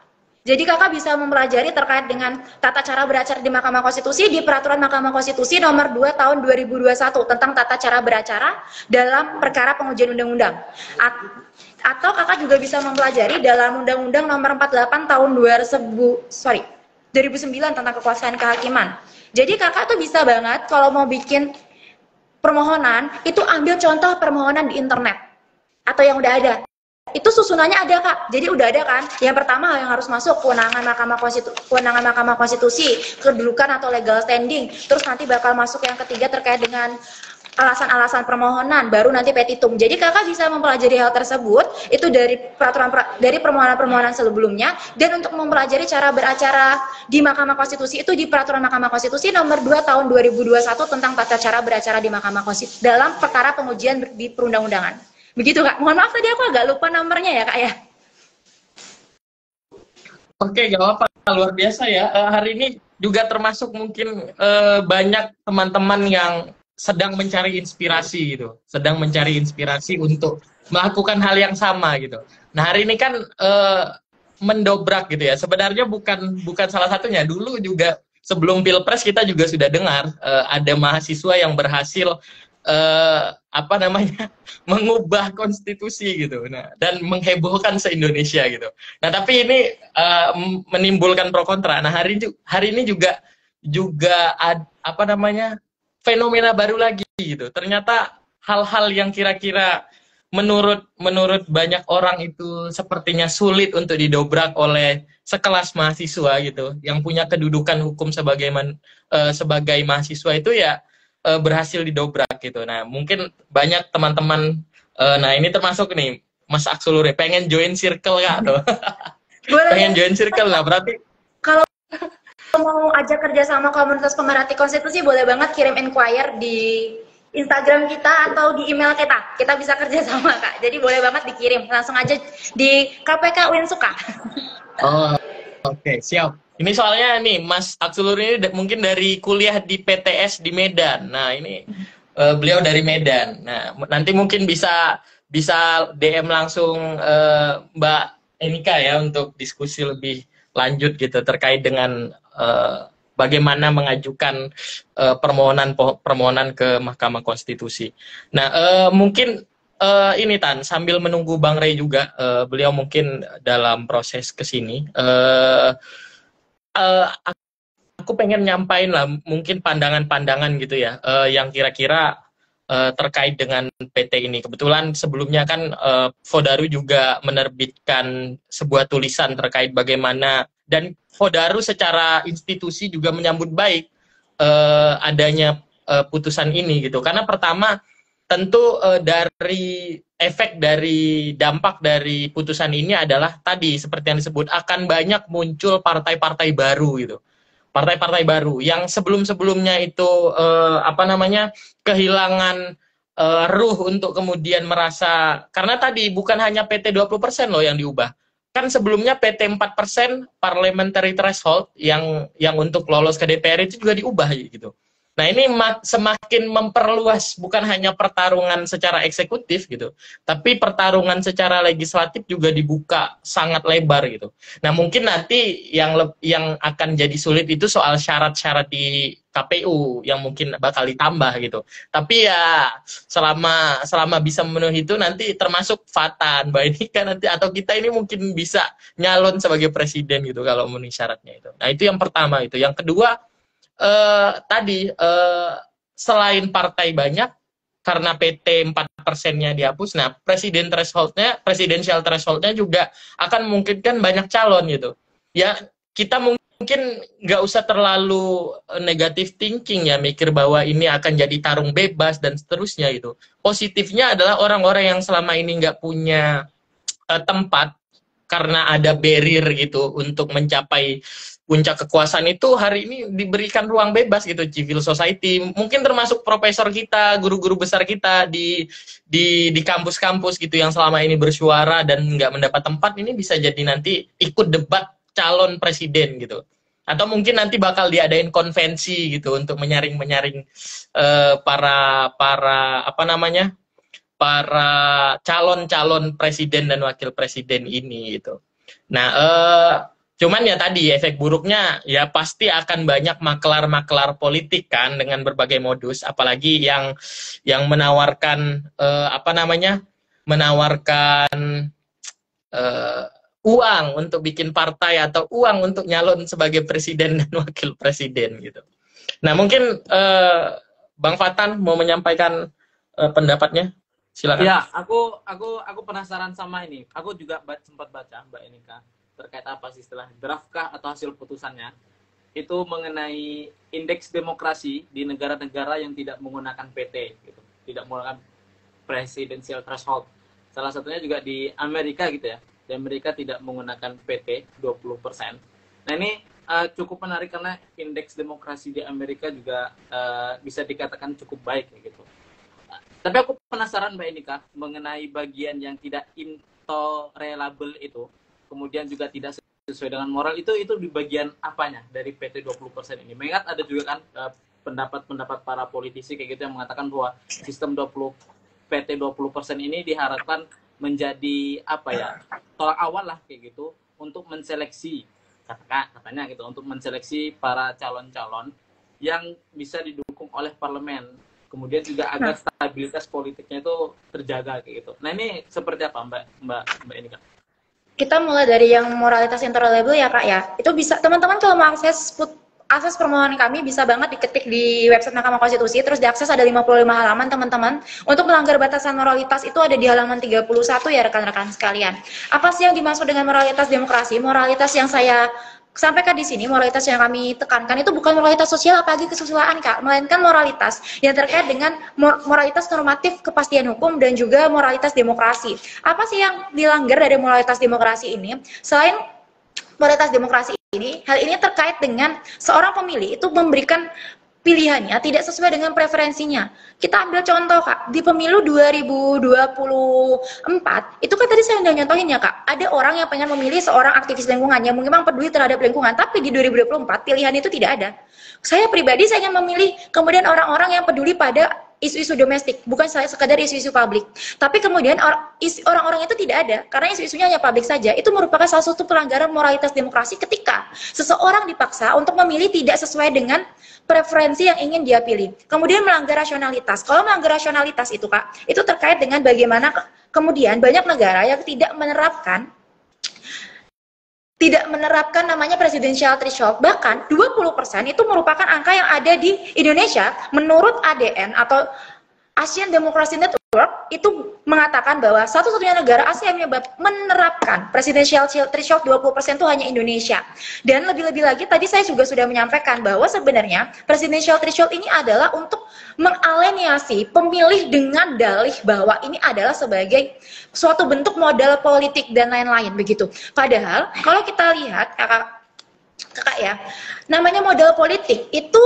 Jadi kakak bisa mempelajari terkait dengan tata cara beracara di Mahkamah Konstitusi di Peraturan Mahkamah Konstitusi nomor 2 tahun 2021 tentang tata cara beracara dalam perkara pengujian undang-undang. Atau kakak juga bisa mempelajari dalam Undang-Undang nomor 48 tahun 2009 tentang kekuasaan kehakiman. Jadi kakak tuh bisa banget kalau mau bikin permohonan, itu ambil contoh permohonan di internet atau yang udah ada. Itu susunannya ada kak, jadi udah ada kan. Yang pertama yang harus masuk kewenangan Mahkamah Konstitusi, kedudukan atau legal standing. Terus nanti bakal masuk yang ketiga terkait dengan alasan-alasan permohonan, baru nanti petitum. Jadi kakak bisa mempelajari hal tersebut itu dari permohonan-permohonan sebelumnya, dan untuk mempelajari cara beracara di Mahkamah Konstitusi itu di Peraturan Mahkamah Konstitusi nomor 2 tahun 2021 tentang tata cara beracara di Mahkamah Konstitusi dalam perkara pengujian di perundang-undangan. Begitu kak, mohon maaf tadi aku agak lupa nomornya ya kak ya. Oke, gak apa-apa, luar biasa ya. Hari ini juga termasuk mungkin banyak teman-teman yang sedang mencari inspirasi gitu, sedang mencari inspirasi untuk melakukan hal yang sama gitu. Nah hari ini kan mendobrak gitu ya. Sebenarnya bukan salah satunya. Dulu juga sebelum Pilpres kita juga sudah dengar ada mahasiswa yang berhasil mengubah konstitusi gitu, nah dan menghebohkan se-Indonesia gitu. Nah tapi ini menimbulkan pro kontra. Nah hari ini juga fenomena baru lagi gitu. Ternyata hal-hal yang kira-kira menurut banyak orang itu sepertinya sulit untuk didobrak oleh sekelas mahasiswa gitu, yang punya kedudukan hukum sebagai mahasiswa itu ya berhasil didobrak gitu. Nah mungkin banyak teman-teman, nah ini termasuk nih Mas Aksuluri pengen join circle kak tuh. Pengen join circle. Nah berarti kalau mau ajak kerja sama komunitas pemerhati konstitusi boleh banget kirim inquire di Instagram kita atau di email kita. Kita bisa kerja sama kak. Jadi boleh banget dikirim langsung aja di KPK Winsuka. Oh oke, siap. Ini soalnya nih Mas Aksulur ini mungkin dari kuliah di PTS di Medan. Nah ini beliau dari Medan. Nah nanti mungkin bisa DM langsung Mbak Enika ya untuk diskusi lebih lanjut gitu terkait dengan bagaimana mengajukan permohonan ke Mahkamah Konstitusi. Nah mungkin ini Tan, sambil menunggu Bang Rey juga, beliau mungkin dalam proses kesini. Aku pengen nyampain lah mungkin pandangan-pandangan gitu ya yang kira-kira terkait dengan PT ini. Kebetulan sebelumnya kan Fodaru juga menerbitkan sebuah tulisan terkait bagaimana, dan Fodaru secara institusi juga menyambut baik adanya putusan ini gitu. Karena pertama tentu dari efek dari dampak dari putusan ini adalah tadi seperti yang disebut akan banyak muncul partai-partai baru gitu. Partai-partai baru yang sebelum-sebelumnya itu kehilangan ruh untuk kemudian merasa, karena tadi bukan hanya PT 20% loh yang diubah. Kan sebelumnya PT 4% parliamentary threshold yang untuk lolos ke DPR itu juga diubah gitu. Nah ini semakin memperluas bukan hanya pertarungan secara eksekutif gitu, tapi pertarungan secara legislatif juga dibuka sangat lebar gitu. Nah mungkin nanti yang akan jadi sulit itu soal syarat-syarat di KPU yang mungkin bakal ditambah gitu. Tapi ya selama bisa memenuhi itu nanti termasuk Fatan, Mbak ini kan nanti atau kita ini mungkin bisa nyalon sebagai presiden gitu kalau memenuhi syaratnya itu. Nah itu yang pertama itu. Yang kedua selain partai banyak karena PT 4%-nya dihapus, nah presidensial threshold-nya juga akan memungkinkan banyak calon gitu. Ya kita mungkin nggak usah terlalu negative thinking ya, mikir bahwa ini akan jadi tarung bebas dan seterusnya gitu. Positifnya adalah orang-orang yang selama ini nggak punya tempat karena ada barrier gitu untuk mencapai puncak kekuasaan itu hari ini diberikan ruang bebas gitu, civil society, mungkin termasuk profesor kita, guru-guru besar kita di kampus-kampus gitu yang selama ini bersuara dan nggak mendapat tempat, ini bisa jadi nanti ikut debat calon presiden gitu. Atau mungkin nanti bakal diadain konvensi gitu untuk menyaring para calon presiden dan wakil presiden ini gitu. Nah, Cuman ya tadi efek buruknya ya pasti akan banyak maklar-maklar politik kan dengan berbagai modus, apalagi yang menawarkan menawarkan uang untuk bikin partai atau uang untuk nyalon sebagai presiden dan wakil presiden gitu. Nah mungkin Bang Fatan mau menyampaikan pendapatnya, silakan. Ya, aku penasaran sama ini. Aku juga sempat baca Mbak Enika terkait apa sih istilah draftkah atau hasil putusannya itu mengenai indeks demokrasi di negara-negara yang tidak menggunakan PT gitu, tidak menggunakan presidential threshold. Salah satunya juga di Amerika gitu ya. Di Amerika tidak menggunakan PT 20%. Nah, ini cukup menarik karena indeks demokrasi di Amerika juga bisa dikatakan cukup baik gitu. Tapi aku penasaran Mbak Enika mengenai bagian yang tidak intolerable itu, kemudian juga tidak sesuai dengan moral itu di bagian apanya dari PT 20% ini? Mengingat ada juga kan pendapat-pendapat para politisi kayak gitu yang mengatakan bahwa sistem PT 20% ini diharapkan menjadi tolak awal lah kayak gitu untuk menseleksi katanya gitu, untuk menseleksi para calon-calon yang bisa didukung oleh parlemen. Kemudian juga agar stabilitas politiknya itu terjaga kayak gitu. Nah, ini seperti apa Mbak Enika? Kita mulai dari yang moralitas intolerable ya Kak ya. Itu bisa teman-teman kalau mau akses permohonan kami bisa banget diketik di website Mahkamah Konstitusi, terus diakses ada 55 halaman teman-teman. Untuk melanggar batasan moralitas itu ada di halaman 31 ya rekan-rekan sekalian. Apa sih yang dimaksud dengan moralitas demokrasi? Moralitas yang saya sampaikan di sini, moralitas yang kami tekankan itu bukan moralitas sosial apalagi kesusilaan Kak, melainkan moralitas yang terkait dengan moralitas normatif kepastian hukum dan juga moralitas demokrasi. Apa sih yang dilanggar dari moralitas demokrasi ini? Selain moralitas demokrasi ini, hal ini terkait dengan seorang pemilih itu memberikan pilihannya tidak sesuai dengan preferensinya. Kita ambil contoh Kak, di pemilu 2024, itu kan tadi saya udah nyontohin ya Kak, ada orang yang pengen memilih seorang aktivis lingkungan yang memang peduli terhadap lingkungan, tapi di 2024 pilihan itu tidak ada. Saya pribadi saya ingin memilih kemudian orang-orang yang peduli pada isu-isu domestik, bukan saya sekadar isu-isu publik. Tapi kemudian orang-orang itu tidak ada, karena isu-isunya hanya publik saja. Itu merupakan salah satu pelanggaran moralitas demokrasi ketika seseorang dipaksa untuk memilih tidak sesuai dengan preferensi yang ingin dia pilih. Kemudian melanggar rasionalitas. Kalau melanggar rasionalitas itu Kak, itu terkait dengan bagaimana kemudian banyak negara yang tidak menerapkan namanya presidential threshold. Bahkan 20% itu merupakan angka yang ada di Indonesia. Menurut ADN atau Asian Democracy Network itu mengatakan bahwa satu-satunya negara Asia yang menerapkan presidential threshold 20% itu hanya Indonesia. Dan lebih-lebih lagi tadi saya juga sudah menyampaikan bahwa sebenarnya presidential threshold ini adalah untuk mengaleniasi pemilih dengan dalih bahwa ini adalah sebagai suatu bentuk modal politik dan lain-lain begitu. Padahal kalau kita lihat kakak ya, namanya modal politik itu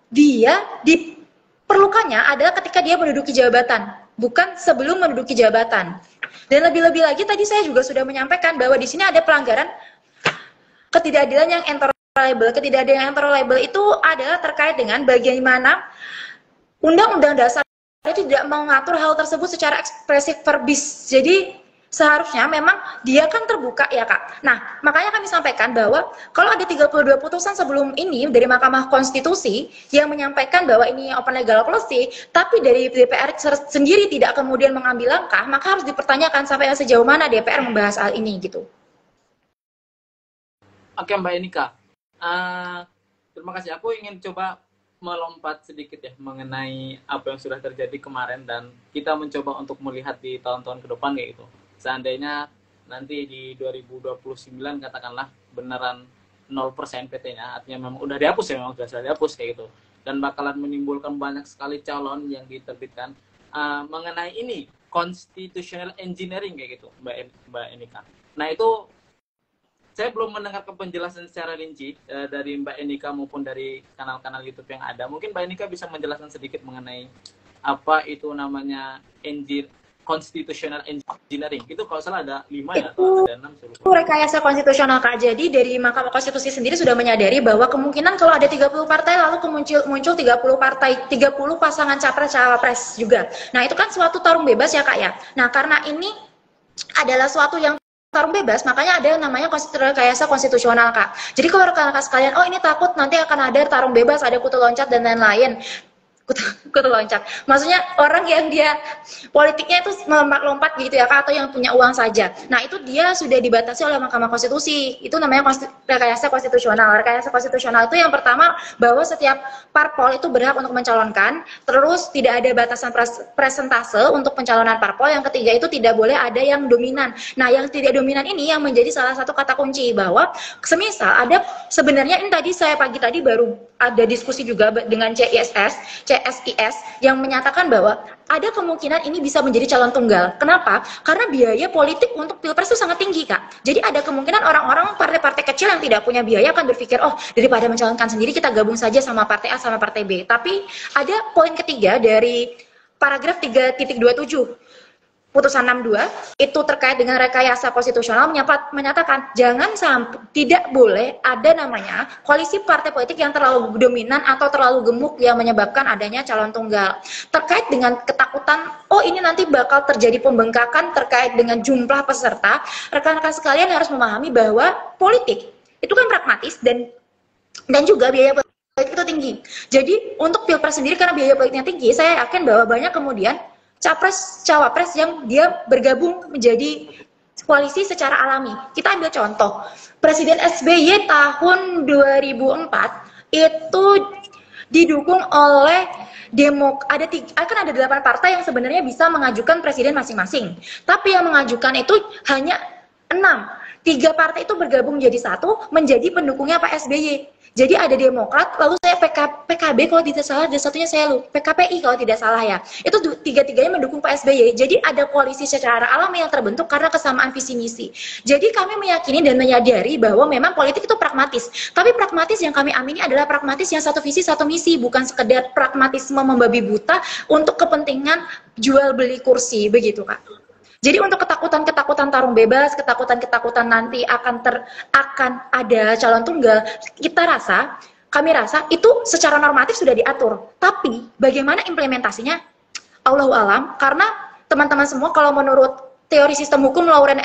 dia diperlukannya adalah ketika dia menduduki jabatan, bukan sebelum menduduki jabatan. Dan lebih-lebih lagi tadi saya juga sudah menyampaikan bahwa di sini ada pelanggaran ketidakadilan yang intolerable. Ketidakadilan yang intolerable itu adalah terkait dengan bagaimana Undang-Undang Dasar itu tidak mengatur hal tersebut secara ekspresif verbis. Jadi seharusnya memang dia kan terbuka ya Kak. Nah, makanya kami sampaikan bahwa kalau ada 32 putusan sebelum ini dari Mahkamah Konstitusi yang menyampaikan bahwa ini open legal policy, tapi dari DPR sendiri tidak kemudian mengambil langkah, maka harus dipertanyakan sampai sejauh mana DPR membahas hal ini gitu. Oke Mbak Enika, terima kasih. Aku ingin coba melompat sedikit ya mengenai apa yang sudah terjadi kemarin dan kita mencoba untuk melihat di tahun-tahun ke depan kayak gitu. Seandainya nanti di 2029 katakanlah beneran 0% PT-nya, artinya memang udah dihapus ya, memang sudah dihapus kayak gitu. Dan bakalan menimbulkan banyak sekali calon yang diterbitkan mengenai ini constitutional engineering kayak gitu Mbak Enika. Nah itu saya belum mendengarkan penjelasan secara rinci dari Mbak Enika maupun dari kanal-kanal YouTube yang ada. Mungkin Mbak Enika bisa menjelaskan sedikit mengenai apa itu namanya constitutional engineering. Itu kalau salah ada 5 ya atau ada 6. Itu rekayasa konstitusional Kak. Jadi dari Mahkamah Konstitusi sendiri sudah menyadari bahwa kemungkinan kalau ada 30 partai lalu muncul 30 partai, 30 pasangan capres-cawapres juga. Nah, itu kan suatu tarung bebas ya Kak ya. Nah, karena ini adalah suatu yang tarung bebas, makanya ada yang namanya rekayasa konstitusional, Kak. Jadi kalau rekan-rekan sekalian, oh ini takut nanti akan ada tarung bebas, ada kutu loncat dan lain-lain. Kutu loncat. Maksudnya orang yang dia politiknya itu melompat-lompat gitu ya, Kak, atau yang punya uang saja. Nah, itu dia sudah dibatasi oleh Mahkamah Konstitusi. Itu namanya rekayasa konstitusional. Rekayasa konstitusional itu yang pertama bahwa setiap parpol itu berhak untuk mencalonkan, terus tidak ada batasan presentase untuk pencalonan parpol. Yang ketiga itu tidak boleh ada yang dominan. Nah, yang tidak dominan ini yang menjadi salah satu kata kunci bahwa semisal ada sebenarnya ini tadi saya pagi tadi baru ada diskusi juga dengan CSIS yang menyatakan bahwa ada kemungkinan ini bisa menjadi calon tunggal. Kenapa? Karena biaya politik untuk pilpres itu sangat tinggi, Kak. Jadi ada kemungkinan orang-orang partai-partai kecil yang tidak punya biaya akan berpikir, oh daripada mencalonkan sendiri kita gabung saja sama partai A sama partai B. Tapi ada poin ketiga dari paragraf 3.27 putusan 62 itu terkait dengan rekayasa konstitusional menyatakan jangan sampai tidak boleh ada namanya koalisi partai politik yang terlalu dominan atau terlalu gemuk yang menyebabkan adanya calon tunggal. Terkait dengan ketakutan, oh ini nanti bakal terjadi pembengkakan terkait dengan jumlah peserta, rekan-rekan sekalian harus memahami bahwa politik itu kan pragmatis dan juga biaya politik itu tinggi. Jadi untuk pilpres sendiri karena biaya politiknya tinggi, saya yakin bahwa banyak kemudian capres cawapres yang dia bergabung menjadi koalisi secara alami. Kita ambil contoh Presiden SBY tahun 2004 itu didukung oleh akan ada 8 partai yang sebenarnya bisa mengajukan presiden masing-masing, tapi yang mengajukan itu hanya 6. 3 partai itu bergabung jadi satu menjadi pendukungnya Pak SBY. Jadi ada Demokrat, lalu saya PKB kalau tidak salah, dan satunya saya PKPI kalau tidak salah ya. Itu tiga-tiganya mendukung Pak SBY. Jadi ada koalisi secara alami yang terbentuk karena kesamaan visi misi. Jadi kami meyakini dan menyadari bahwa memang politik itu pragmatis. Tapi pragmatis yang kami amini adalah pragmatis yang satu visi satu misi, bukan sekedar pragmatisme membabi buta untuk kepentingan jual beli kursi, begitu Kak. Jadi untuk ketakutan-ketakutan tarung bebas, ketakutan-ketakutan nanti akan ada calon tunggal, kami rasa itu secara normatif sudah diatur. Tapi bagaimana implementasinya? Allahu alam, karena teman-teman semua kalau menurut teori sistem hukum Lawrence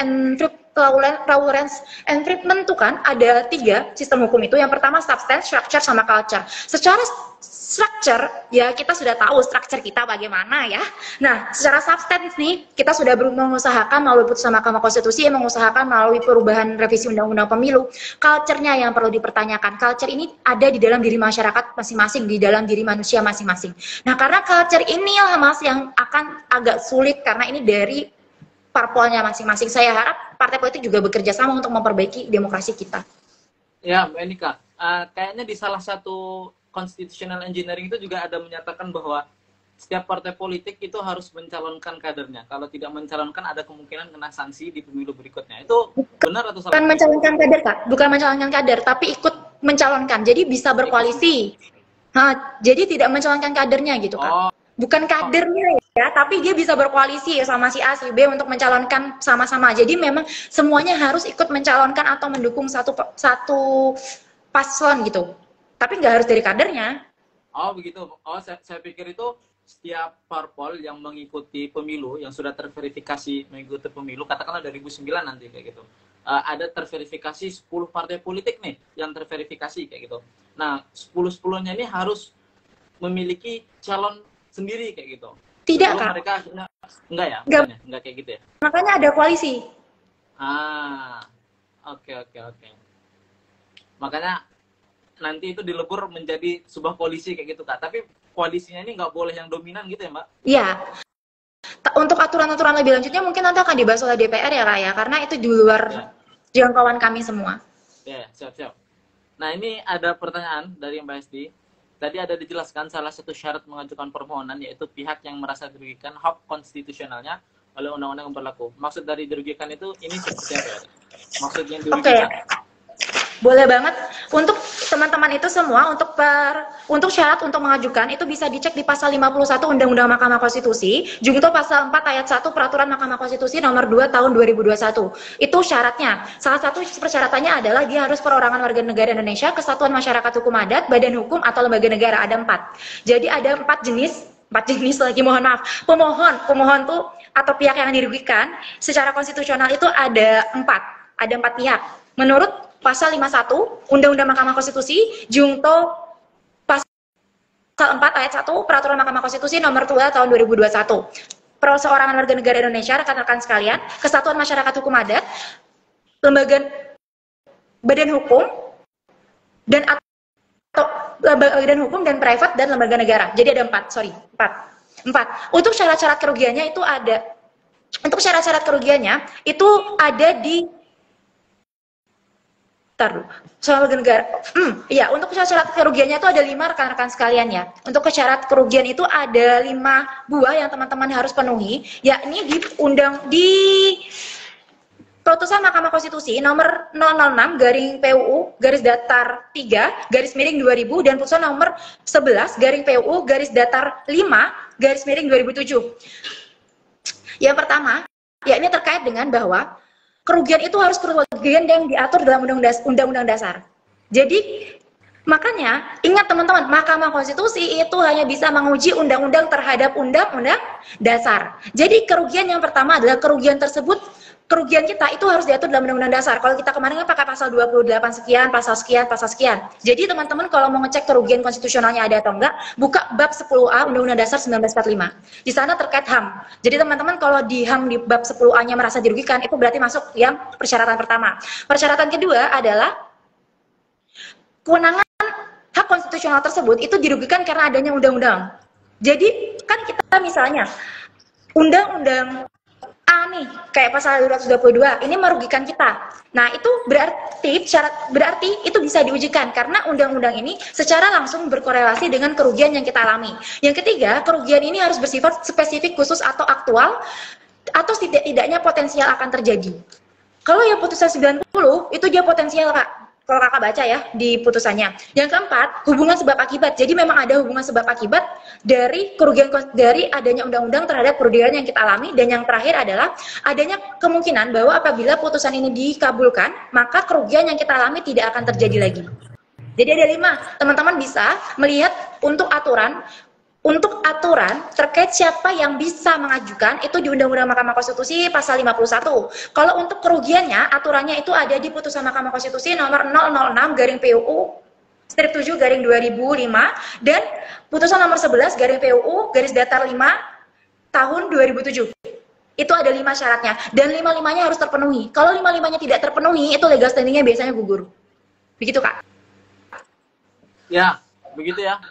and Friedman itu kan ada 3 sistem hukum itu. Yang pertama substance, structure, sama culture. Secara structure, ya kita sudah tahu structure kita bagaimana ya. Nah, secara substance nih, kita sudah mengusahakan melalui putusan Mahkamah Konstitusi, mengusahakan melalui perubahan revisi Undang-Undang Pemilu. Culture-nya yang perlu dipertanyakan. Culture ini ada di dalam diri masyarakat masing-masing, di dalam diri manusia masing-masing. Nah, karena culture inilah Mas yang akan agak sulit karena ini dari parpolnya masing-masing. Saya harap partai politik juga bekerja sama untuk memperbaiki demokrasi kita. Ya, Mbak Enika, kayaknya di salah satu constitutional engineering itu juga ada menyatakan bahwa setiap partai politik itu harus mencalonkan kadernya. Kalau tidak mencalonkan ada kemungkinan kena sanksi di pemilu berikutnya. Itu benar atau salah? Bukan mencalonkan kader, Kak. Bukan mencalonkan kader, tapi ikut mencalonkan. Jadi bisa berkoalisi. Nah, jadi tidak mencalonkan kadernya gitu, Kak. Oh. Bukan kadernya ya, tapi dia bisa berkoalisi sama si A, si B untuk mencalonkan sama-sama. Jadi memang semuanya harus ikut mencalonkan atau mendukung satu paslon gitu. Tapi nggak harus dari kadernya. Oh begitu. Oh saya pikir itu setiap parpol yang mengikuti pemilu, yang sudah terverifikasi mengikuti pemilu, katakanlah 2009 nanti kayak gitu. Ada terverifikasi 10 partai politik nih yang terverifikasi kayak gitu. Nah 10-10-nya ini harus memiliki calon sendiri kayak gitu. Tidak, Kak. Mereka enggak ya? Enggak kayak gitu ya? Makanya ada koalisi. Oke. Makanya nanti itu dilebur menjadi sebuah koalisi kayak gitu, Kak. Tapi koalisinya ini nggak boleh yang dominan gitu ya, Mbak? Iya. Untuk aturan-aturan lebih lanjutnya mungkin nanti akan dibahas oleh DPR ya, Kak ya, karena itu di luar jangkauan kami semua. Ya, siap. Nah, ini ada pertanyaan dari Mbak Hesti. Tadi ada dijelaskan salah satu syarat mengajukan permohonan yaitu pihak yang merasa dirugikan hak konstitusionalnya oleh undang-undang yang berlaku. Maksud dari dirugikan itu ini seperti apa ya? Maksudnya dirugikan. Boleh banget. Untuk teman-teman itu semua, untuk syarat untuk mengajukan itu bisa dicek di pasal 51 Undang-Undang Mahkamah Konstitusi, junto pasal 4 ayat 1 Peraturan Mahkamah Konstitusi nomor 2 tahun 2021. Itu syaratnya. Salah satu persyaratannya adalah dia harus perorangan warga negara Indonesia, kesatuan masyarakat hukum adat, badan hukum atau lembaga negara. Ada 4. Jadi ada 4 jenis 4 jenis lagi, mohon maaf. Pemohon tuh atau pihak yang dirugikan secara konstitusional itu ada 4 pihak. Menurut pasal 51 Undang-Undang Mahkamah Konstitusi Jungto pasal 4 ayat 1 Peraturan Mahkamah Konstitusi nomor 2 tahun 2021. Perseorangan warga negara Indonesia, rekan-rekan sekalian, kesatuan masyarakat hukum adat, lembaga badan hukum dan badan hukum dan private dan lembaga negara. Jadi ada 4. Untuk syarat-syarat kerugiannya itu ada. Untuk syarat-syarat kerugiannya itu ada di soal lembaga negara. Ya, untuk syarat kerugiannya itu ada 5 rekan-rekan sekalian ya. Untuk syarat kerugian itu ada 5 buah yang teman-teman harus penuhi, yakni di Putusan Mahkamah Konstitusi nomor 006 garing PUU garis datar 3 garis miring 2000 dan putusan nomor 11 garing PUU garis datar 5 garis miring 2007. Yang pertama, yakni terkait dengan bahwa kerugian itu harus kerugian yang diatur dalam Undang-Undang Dasar. Jadi makanya ingat teman-teman, Mahkamah Konstitusi itu hanya bisa menguji undang-undang terhadap Undang-Undang Dasar. Jadi kerugian yang pertama adalah kerugian tersebut, kerugian kita itu harus diatur dalam Undang-Undang Dasar. Kalau kita kemarin kan pakai pasal 28 sekian, pasal sekian, pasal sekian. Jadi teman-teman kalau mau ngecek kerugian konstitusionalnya ada atau enggak, buka bab 10A Undang-Undang Dasar 1945. Di sana terkait HAM. Jadi teman-teman kalau di HAM di bab 10A-nya merasa dirugikan, itu berarti masuk yang persyaratan pertama. Persyaratan kedua adalah kewenangan hak konstitusional tersebut itu dirugikan karena adanya undang-undang. Jadi kan kita misalnya undang-undang A nih, kayak pasal 222, ini merugikan kita. Nah, itu berarti itu bisa diujikan karena undang-undang ini secara langsung berkorelasi dengan kerugian yang kita alami. Yang ketiga, kerugian ini harus bersifat spesifik, khusus atau aktual atau tidak-tidaknya potensial akan terjadi. Kalau yang putusan 90 itu dia potensial, Kak. Kalau kakak baca ya di putusannya. Yang keempat, hubungan sebab akibat. Jadi memang ada hubungan sebab akibat dari kerugian dari adanya undang-undang terhadap kerugian yang kita alami. Dan yang terakhir adalah adanya kemungkinan bahwa apabila putusan ini dikabulkan, maka kerugian yang kita alami tidak akan terjadi lagi. Jadi ada 5. Teman-teman bisa melihat untuk aturan terkait siapa yang bisa mengajukan itu di Undang-Undang Mahkamah Konstitusi pasal 51. Kalau untuk kerugiannya, aturannya itu ada di Putusan Mahkamah Konstitusi nomor 006 garing PUU strip 7 garing 2005 dan Putusan nomor 11 garing PUU garis datar 5 tahun 2007. Itu ada 5 syaratnya dan 5-5-nya harus terpenuhi. Kalau 5-5-nya tidak terpenuhi, itu legal standingnya biasanya gugur. Begitu, Kak? Ya, begitu ya,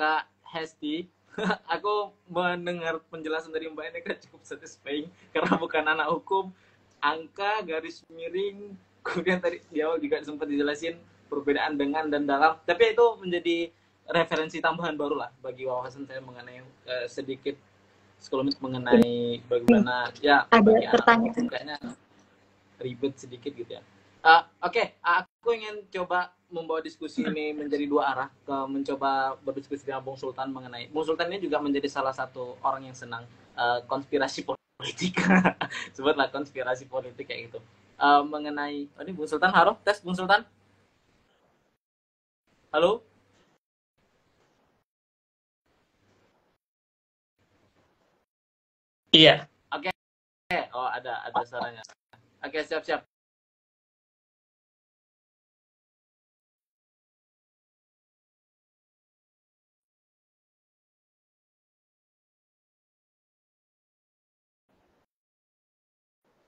Kak Hesti. Aku mendengar penjelasan dari Mbak Enika cukup satisfying karena bukan anak hukum, angka, garis miring, kemudian tadi di awal juga sempat dijelasin perbedaan dengan dan dalam, tapi itu menjadi referensi tambahan baru lah bagi wawasan saya mengenai sedikit sekelumit mengenai bagaimana ya bagi anak hukum kayaknya ribet sedikit gitu ya. Oke, aku ingin coba membawa diskusi ini menjadi 2 arah, mencoba berdiskusi dengan Bung Sultan mengenai, Bung Sultan ini juga menjadi salah satu orang yang senang konspirasi politik, sebutlah konspirasi politik kayak gitu. Mengenai, ini Bung Sultan, halo, tes Bung Sultan, halo, Iya. Oke, oh ada suaranya. Oke, siap.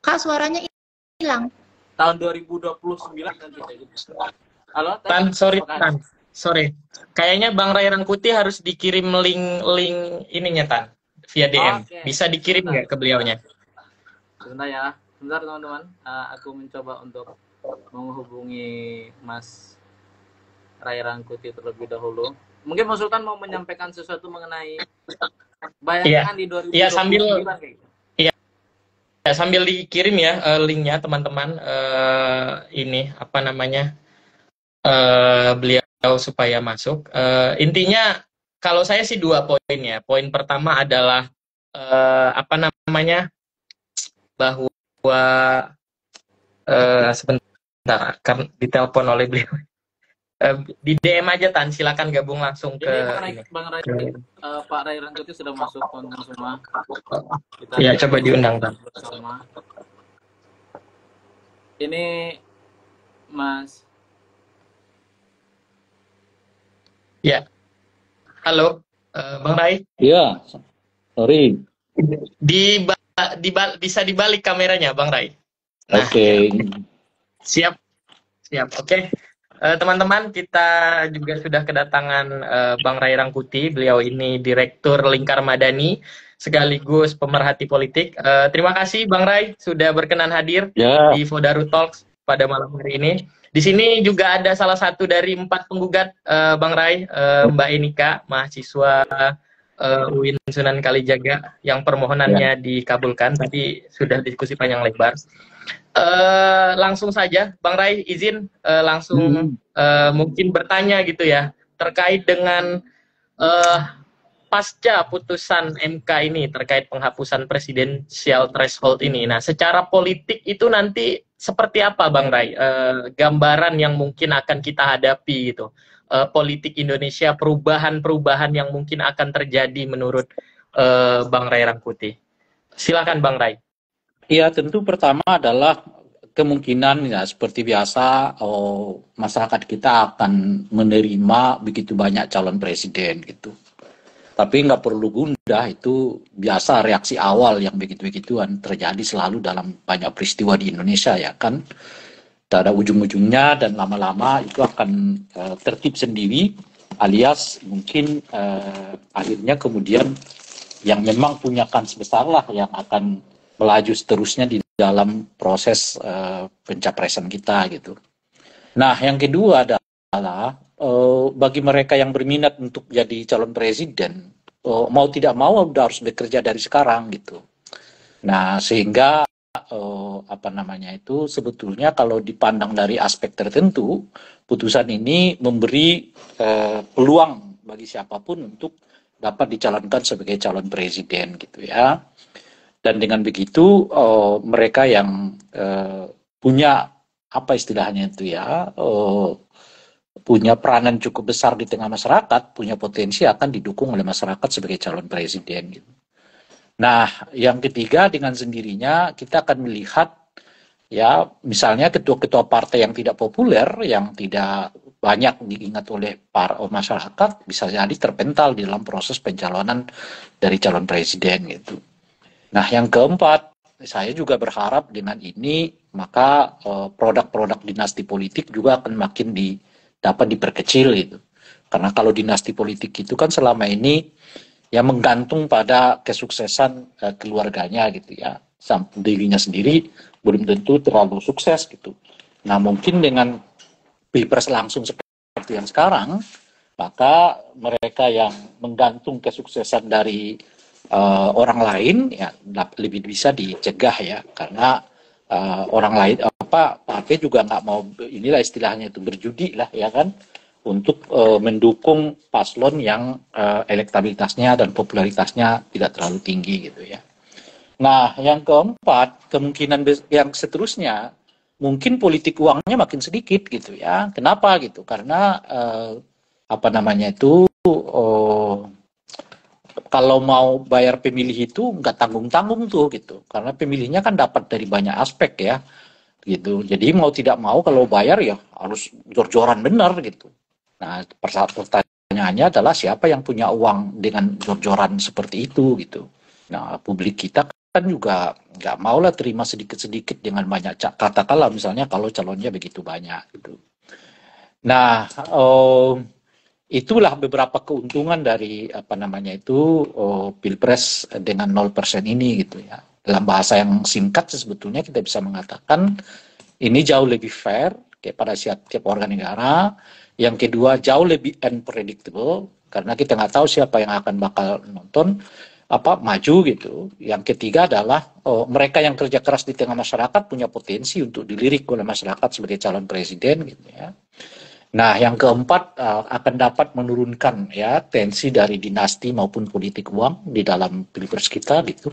Kak, suaranya hilang. Tahun 2029 nanti kayak gitu. Halo, Sorry. Kayaknya Bang Ray Rangkuti harus dikirim link ininya, Tan, via DM. Oke. Bisa dikirim nggak ke beliaunya? Sebentar ya, sebentar teman-teman. Aku mencoba untuk menghubungi Mas Ray Rangkuti terlebih dahulu. Mungkin Mas Sultan mau menyampaikan sesuatu mengenai bayangan di 2029 kayak gitu. Ya, sambil dikirim ya linknya teman-teman, ini apa namanya, beliau supaya masuk. Intinya kalau saya sih 2 poin ya. Poin pertama adalah apa namanya, bahwa sebentar, karena ditelepon oleh beliau. Di DM aja Tan, silakan gabung langsung ke Ini ini. Bang Ray, Pak Ray Rangkuti sudah masuk teman-teman semua. Kita Ya, coba diundang Tan. bersama. Ini Mas. Ya. Halo, Bang Ray. Iya, sorry. Bisa dibalik kameranya, Bang Ray. Nah, Oke. Siap. Oke. Teman-teman, kita juga sudah kedatangan Bang Ray Rangkuti. Beliau ini Direktur Lingkar Madani sekaligus pemerhati politik. Terima kasih Bang Ray sudah berkenan hadir di Fodaru Talks pada malam hari ini. Di sini juga ada salah satu dari 4 penggugat, Bang Ray, Mbak Enika, mahasiswa UIN Sunan Kalijaga yang permohonannya dikabulkan. Tadi sudah diskusi panjang lebar. Langsung saja, Bang Ray, izin langsung mungkin bertanya gitu ya, terkait dengan pasca putusan MK ini terkait penghapusan presidensial threshold ini. Nah, secara politik itu nanti seperti apa, Bang Ray? Gambaran yang mungkin akan kita hadapi gitu. Politik Indonesia, perubahan-perubahan yang mungkin akan terjadi menurut Bang Ray Rangkuti. Silakan, Bang Ray. Iya, tentu pertama adalah kemungkinan ya seperti biasa masyarakat kita akan menerima begitu banyak calon presiden gitu. Tapi nggak perlu gundah, itu biasa reaksi awal yang begitu-begituan terjadi selalu dalam banyak peristiwa di Indonesia ya kan. Tak ada ujung-ujungnya dan lama-lama itu akan tertib sendiri, alias mungkin akhirnya kemudian yang memang punya kans besar lah yang akan melaju seterusnya di dalam proses pencapresan kita gitu. Nah, yang kedua adalah bagi mereka yang berminat untuk jadi calon presiden, mau tidak mau udah harus bekerja dari sekarang gitu. Nah, sehingga sebetulnya kalau dipandang dari aspek tertentu, putusan ini memberi peluang bagi siapapun untuk dapat dicalonkan sebagai calon presiden gitu ya. Dan dengan begitu mereka yang punya apa istilahnya itu ya, punya peranan cukup besar di tengah masyarakat, punya potensi akan didukung oleh masyarakat sebagai calon presiden gitu. Nah, yang ketiga dengan sendirinya kita akan melihat ya misalnya ketua-ketua partai yang tidak populer, yang tidak banyak diingat oleh para masyarakat bisa jadi terpental di dalam proses pencalonan dari calon presiden gitu. Nah, yang keempat, saya juga berharap dengan ini maka produk-produk dinasti politik juga akan makin dapat diperkecil gitu. Karena kalau dinasti politik itu kan selama ini ya menggantung pada kesuksesan keluarganya gitu ya. Sampai dirinya sendiri belum tentu terlalu sukses gitu. Nah, mungkin dengan pilpres langsung seperti yang sekarang, maka mereka yang menggantung kesuksesan dari orang lain ya lebih bisa dicegah ya, karena orang lain partai juga nggak mau, inilah istilahnya itu, berjudi lah ya kan, untuk mendukung paslon yang elektabilitasnya dan popularitasnya tidak terlalu tinggi gitu ya. Nah, yang keempat, kemungkinan yang seterusnya mungkin politik uangnya makin sedikit gitu ya. Kenapa gitu? Karena kalau mau bayar pemilih itu nggak tanggung-tanggung tuh gitu, karena pemilihnya kan dapat dari banyak aspek ya gitu. Jadi mau tidak mau kalau bayar ya harus jor-joran benar gitu. Nah, pertanyaannya adalah siapa yang punya uang dengan jor-joran seperti itu gitu. Nah, publik kita kan juga nggak mau lah terima sedikit-sedikit dengan banyak, katakanlah misalnya kalau calonnya begitu banyak gitu. Nah, itulah beberapa keuntungan dari pilpres dengan 0% ini gitu ya. Dalam bahasa yang singkat sebetulnya kita bisa mengatakan ini jauh lebih fair kepada setiap warga negara. Yang kedua jauh lebih unpredictable karena kita nggak tahu siapa yang akan bakal maju gitu. Yang ketiga adalah mereka yang kerja keras di tengah masyarakat punya potensi untuk dilirik oleh masyarakat sebagai calon presiden gitu ya. Nah, yang keempat akan dapat menurunkan ya tensi dari dinasti maupun politik uang di dalam pilpres kita gitu.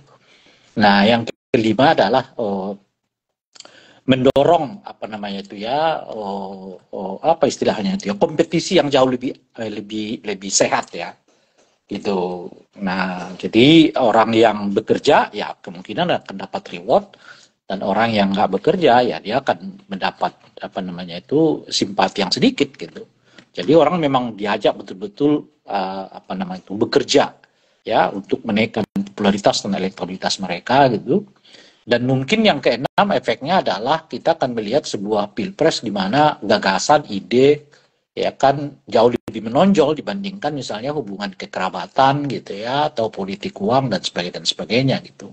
Nah, yang kelima adalah mendorong apa namanya itu ya, apa istilahnya itu ya, kompetisi yang jauh lebih sehat ya gitu. Nah, jadi orang yang bekerja ya kemungkinan akan dapat reward, dan orang yang nggak bekerja ya dia akan mendapat apa namanya itu simpati yang sedikit gitu. Jadi orang memang diajak betul-betul apa namanya itu bekerja ya untuk menaikkan popularitas dan elektabilitas mereka gitu. Dan mungkin yang keenam efeknya adalah kita akan melihat sebuah pilpres di mana gagasan, ide ya kan jauh lebih menonjol dibandingkan misalnya hubungan kekerabatan gitu ya, atau politik uang dan sebagainya gitu.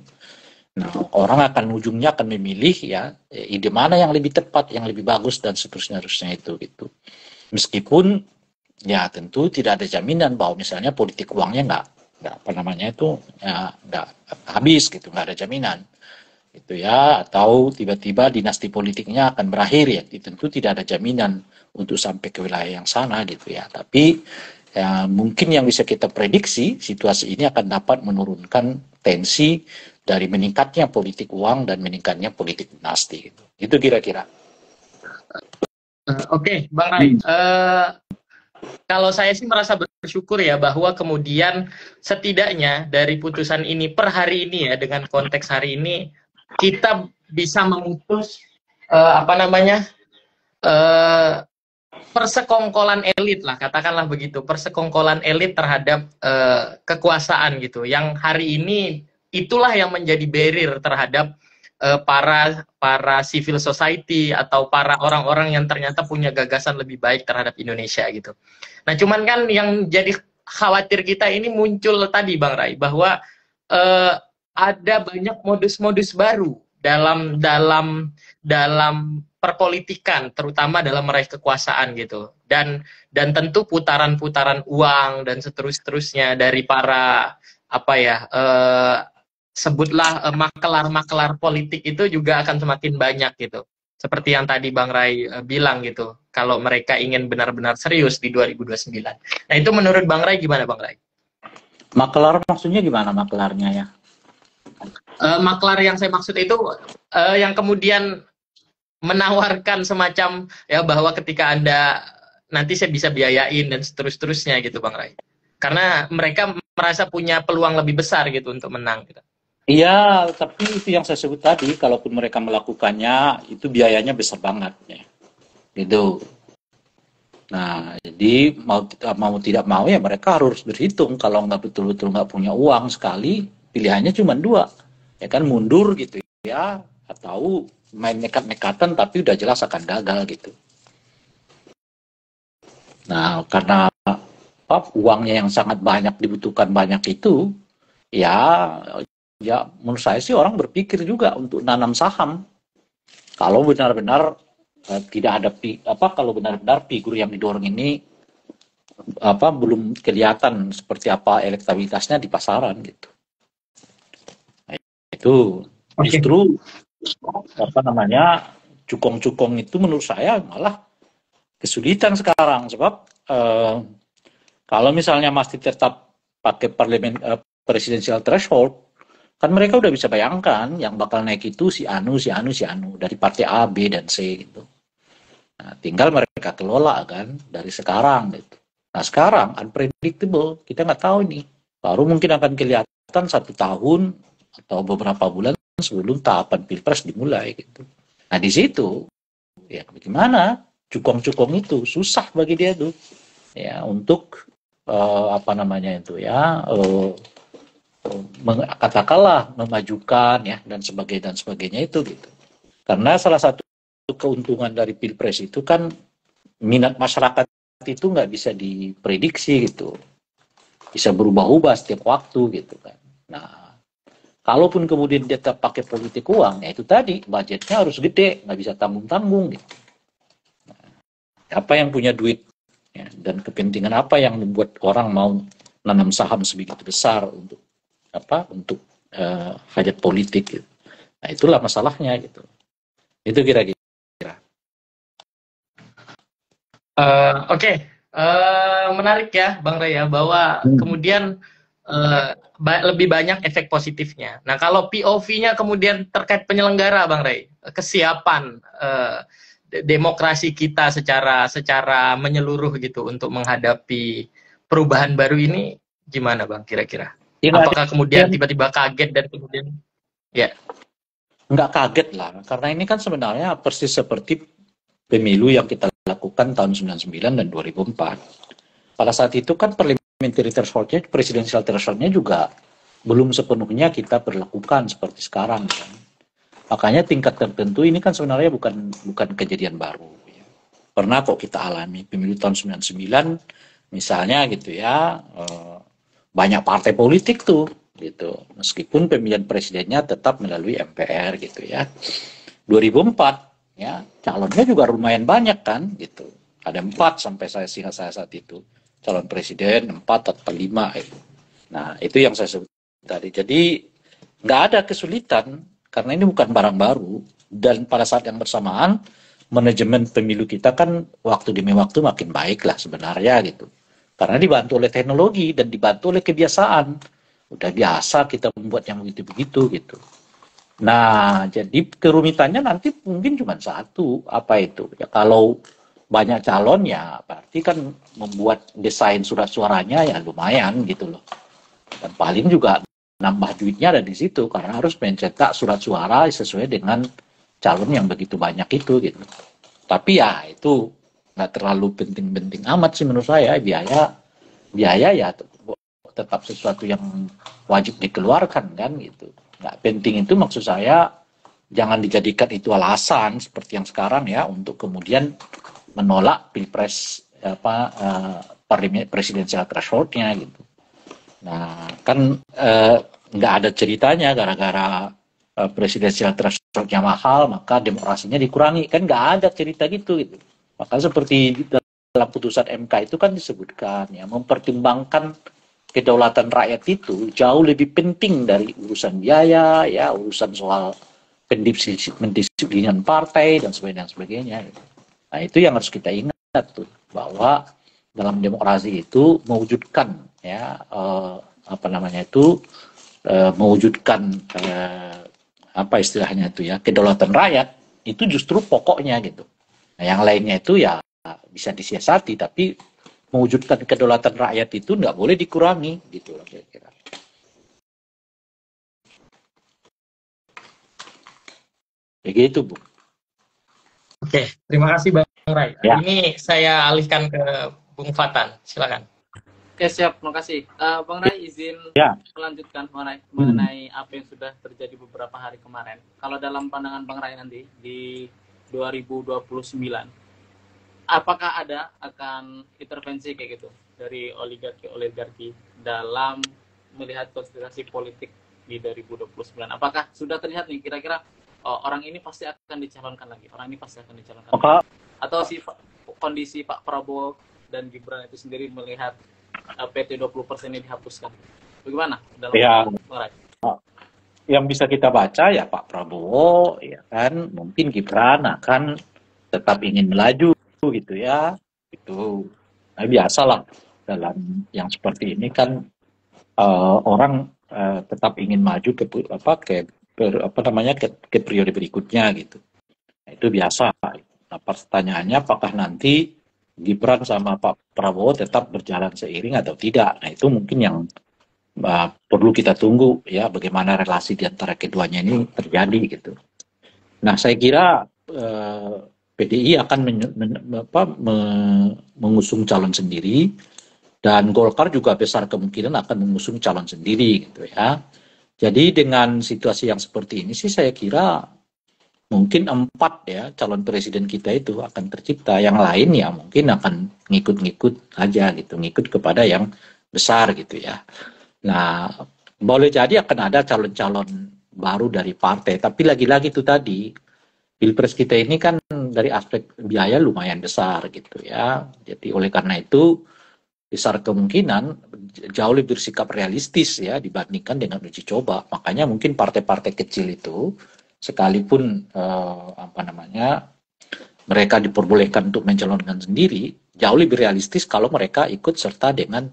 Nah, orang akan ujungnya akan memilih ya ide mana yang lebih tepat, yang lebih bagus dan seterusnya itu gitu. Meskipun ya tentu tidak ada jaminan bahwa misalnya politik uangnya nggak apa namanya itu ya, nggak habis gitu, nggak ada jaminan itu ya, atau tiba-tiba dinasti politiknya akan berakhir ya, tentu tidak ada jaminan untuk sampai ke wilayah yang sana gitu ya. Tapi ya, mungkin yang bisa kita prediksi situasi ini akan dapat menurunkan tensi dari meningkatnya politik uang dan meningkatnya politik dinasti gitu. Itu kira-kira. Oke, Bang Rai. Kalau saya sih merasa bersyukur ya bahwa kemudian setidaknya dari putusan ini per hari ini ya, dengan konteks hari ini kita bisa memutus apa namanya persekongkolan elit lah, katakanlah begitu, persekongkolan elit terhadap kekuasaan gitu, yang hari ini itulah yang menjadi barrier terhadap para civil society atau para orang-orang yang ternyata punya gagasan lebih baik terhadap Indonesia gitu. Nah, cuman kan yang jadi khawatir kita ini muncul tadi Bang Rai, bahwa ada banyak modus-modus baru dalam perpolitikan, terutama dalam meraih kekuasaan gitu, dan tentu putaran-putaran uang dan seterusnya dari para apa ya sebutlah makelar-makelar politik itu juga akan semakin banyak gitu. Seperti yang tadi Bang Rai bilang gitu, kalau mereka ingin benar-benar serius di 2029. Nah, itu menurut Bang Rai gimana Bang Rai? Makelar maksudnya gimana makelarnya ya? Maklar yang saya maksud itu yang kemudian menawarkan semacam ya bahwa ketika Anda nanti saya bisa biayain dan seterusnya gitu Bang Rai. Karena mereka merasa punya peluang lebih besar gitu untuk menang gitu. Iya, tapi itu yang saya sebut tadi, kalaupun mereka melakukannya itu biayanya besar banget ya. Gitu. Nah, jadi mau tidak mau ya mereka harus berhitung, kalau nggak betul-betul nggak punya uang sekali, pilihannya cuma dua. Ya kan, mundur gitu ya, atau main nekat-nekatan tapi udah jelas akan gagal gitu. Nah, karena uangnya yang sangat banyak dibutuhkan banyak itu, ya menurut saya sih orang berpikir juga untuk nanam saham. Kalau benar-benar tidak ada kalau benar-benar figur yang didorong ini belum kelihatan seperti apa elektabilitasnya di pasaran gitu. Nah, itu justru cukong-cukong itu menurut saya malah kesulitan sekarang, sebab kalau misalnya masih tetap pakai presidensial threshold, kan mereka udah bisa bayangkan yang bakal naik itu si anu dari partai A, B dan C gitu. Nah, tinggal mereka kelola kan dari sekarang gitu. Nah, sekarang unpredictable, kita nggak tahu nih. Baru mungkin akan kelihatan 1 tahun atau beberapa bulan sebelum tahapan pilpres dimulai gitu. Nah, di situ ya bagaimana cukong-cukong itu susah bagi dia tuh ya untuk katakanlah memajukan ya dan sebagainya itu gitu. Karena salah satu keuntungan dari pilpres itu kan minat masyarakat itu nggak bisa diprediksi gitu, bisa berubah-ubah setiap waktu gitu kan. Nah, kalaupun kemudian dia tetap pakai politik uang, ya itu tadi budgetnya harus gede, nggak bisa tanggung-tanggung gitu. Nah, apa yang punya duit ya, dan kepentingan apa yang membuat orang mau nanam saham sebegitu besar untuk hajat politik gitu. Nah, itulah masalahnya gitu. Itu kira-kira. Oke. Menarik ya Bang Ray ya, bahwa kemudian lebih banyak efek positifnya. Nah, kalau POV-nya kemudian terkait penyelenggara, Bang Ray, kesiapan demokrasi kita secara menyeluruh gitu untuk menghadapi perubahan baru ini gimana, Bang, kira-kira? Apakah kemudian tiba-tiba kaget dan kemudian ya? Nggak kaget lah, karena ini kan sebenarnya persis seperti pemilu yang kita lakukan tahun 99 dan 2004. Pada saat itu kan parliamentary threshold-nya, presidential threshold-nya juga belum sepenuhnya kita berlakukan seperti sekarang. Kan. Makanya tingkat tertentu ini kan sebenarnya bukan kejadian baru. Ya. Pernah kok kita alami pemilu tahun 99, misalnya gitu ya, banyak partai politik tuh, gitu. Meskipun pemilihan presidennya tetap melalui MPR gitu ya. 2004 ya calonnya juga lumayan banyak kan gitu. Ada 4 sampai saya saat itu calon presiden 4 atau 5 itu. Nah itu yang saya sebut tadi. Jadi nggak ada kesulitan karena ini bukan barang baru dan pada saat yang bersamaan manajemen pemilu kita kan waktu demi waktu makin baik lah sebenarnya gitu. Karena dibantu oleh teknologi dan dibantu oleh kebiasaan. Udah biasa kita membuat yang begitu-begitu gitu. Nah, jadi kerumitannya nanti mungkin cuma satu, apa itu? Ya kalau banyak calon ya berarti kan membuat desain surat suaranya ya lumayan gitu loh. Dan paling juga nambah duitnya ada di situ karena harus mencetak surat suara sesuai dengan calon yang begitu banyak itu gitu. Tapi ya itu nggak terlalu penting-penting amat sih menurut saya, biaya ya tetap sesuatu yang wajib dikeluarkan kan gitu. Nggak penting itu maksud saya jangan dijadikan itu alasan seperti yang sekarang ya untuk kemudian menolak pilpres presidensial threshold-nya gitu. Nah kan nggak ada ceritanya gara-gara presidensial threshold-nya mahal maka demokrasinya dikurangi, kan nggak ada cerita gitu. Maka seperti dalam putusan MK itu kan disebutkan ya mempertimbangkan kedaulatan rakyat itu jauh lebih penting dari urusan biaya ya, urusan soal pendisiplinan partai dan sebagainya. Nah itu yang harus kita ingat tuh bahwa dalam demokrasi itu mewujudkan ya mewujudkan apa istilahnya itu ya kedaulatan rakyat itu justru pokoknya gitu. Nah, yang lainnya itu ya bisa disiasati, tapi mewujudkan kedaulatan rakyat itu nggak boleh dikurangi, gitu loh kira-kira. Begitu, Bu. Oke, terima kasih Bang Ray. Ya. Ini saya alihkan ke Bung Fatan, silakan. Oke, siap, terima kasih. Bang Ray izin melanjutkan Bang Ray mengenai apa yang sudah terjadi beberapa hari kemarin. Kalau dalam pandangan Bang Ray nanti di 2029, apakah akan intervensi kayak gitu dari oligarki dalam melihat konsentrasi politik di 2029? Apakah sudah terlihat nih kira-kira orang ini pasti akan dicalonkan lagi, atau kondisi Pak Prabowo dan Gibran itu sendiri melihat PT 20% ini dihapuskan? Bagaimana dalam Bang Ray? Yang bisa kita baca ya Pak Prabowo ya kan mungkin Gibran akan tetap ingin melaju gitu ya, itu nah, biasalah dalam yang seperti ini kan orang tetap ingin maju ke periode berikutnya gitu. Nah, itu biasa. Nah, pertanyaannya apakah nanti Gibran sama Pak Prabowo tetap berjalan seiring atau tidak? Nah itu mungkin yang perlu kita tunggu ya bagaimana relasi di antara keduanya ini terjadi gitu. Nah saya kira PDI akan mengusung calon sendiri dan Golkar juga besar kemungkinan akan mengusung calon sendiri gitu ya. Jadi dengan situasi yang seperti ini sih saya kira mungkin 4 ya calon presiden kita itu akan tercipta. Yang lain ya mungkin akan ngikut-ngikut aja gitu, ngikut kepada yang besar gitu ya. Nah boleh jadi akan ada calon-calon baru dari partai, tapi lagi-lagi itu tadi Pilpres kita ini kan dari aspek biaya lumayan besar gitu ya. Jadi oleh karena itu besar kemungkinan jauh lebih bersikap realistis ya dibandingkan dengan uji coba. Makanya mungkin partai-partai kecil itu sekalipun mereka diperbolehkan untuk mencalonkan sendiri, jauh lebih realistis kalau mereka ikut serta dengan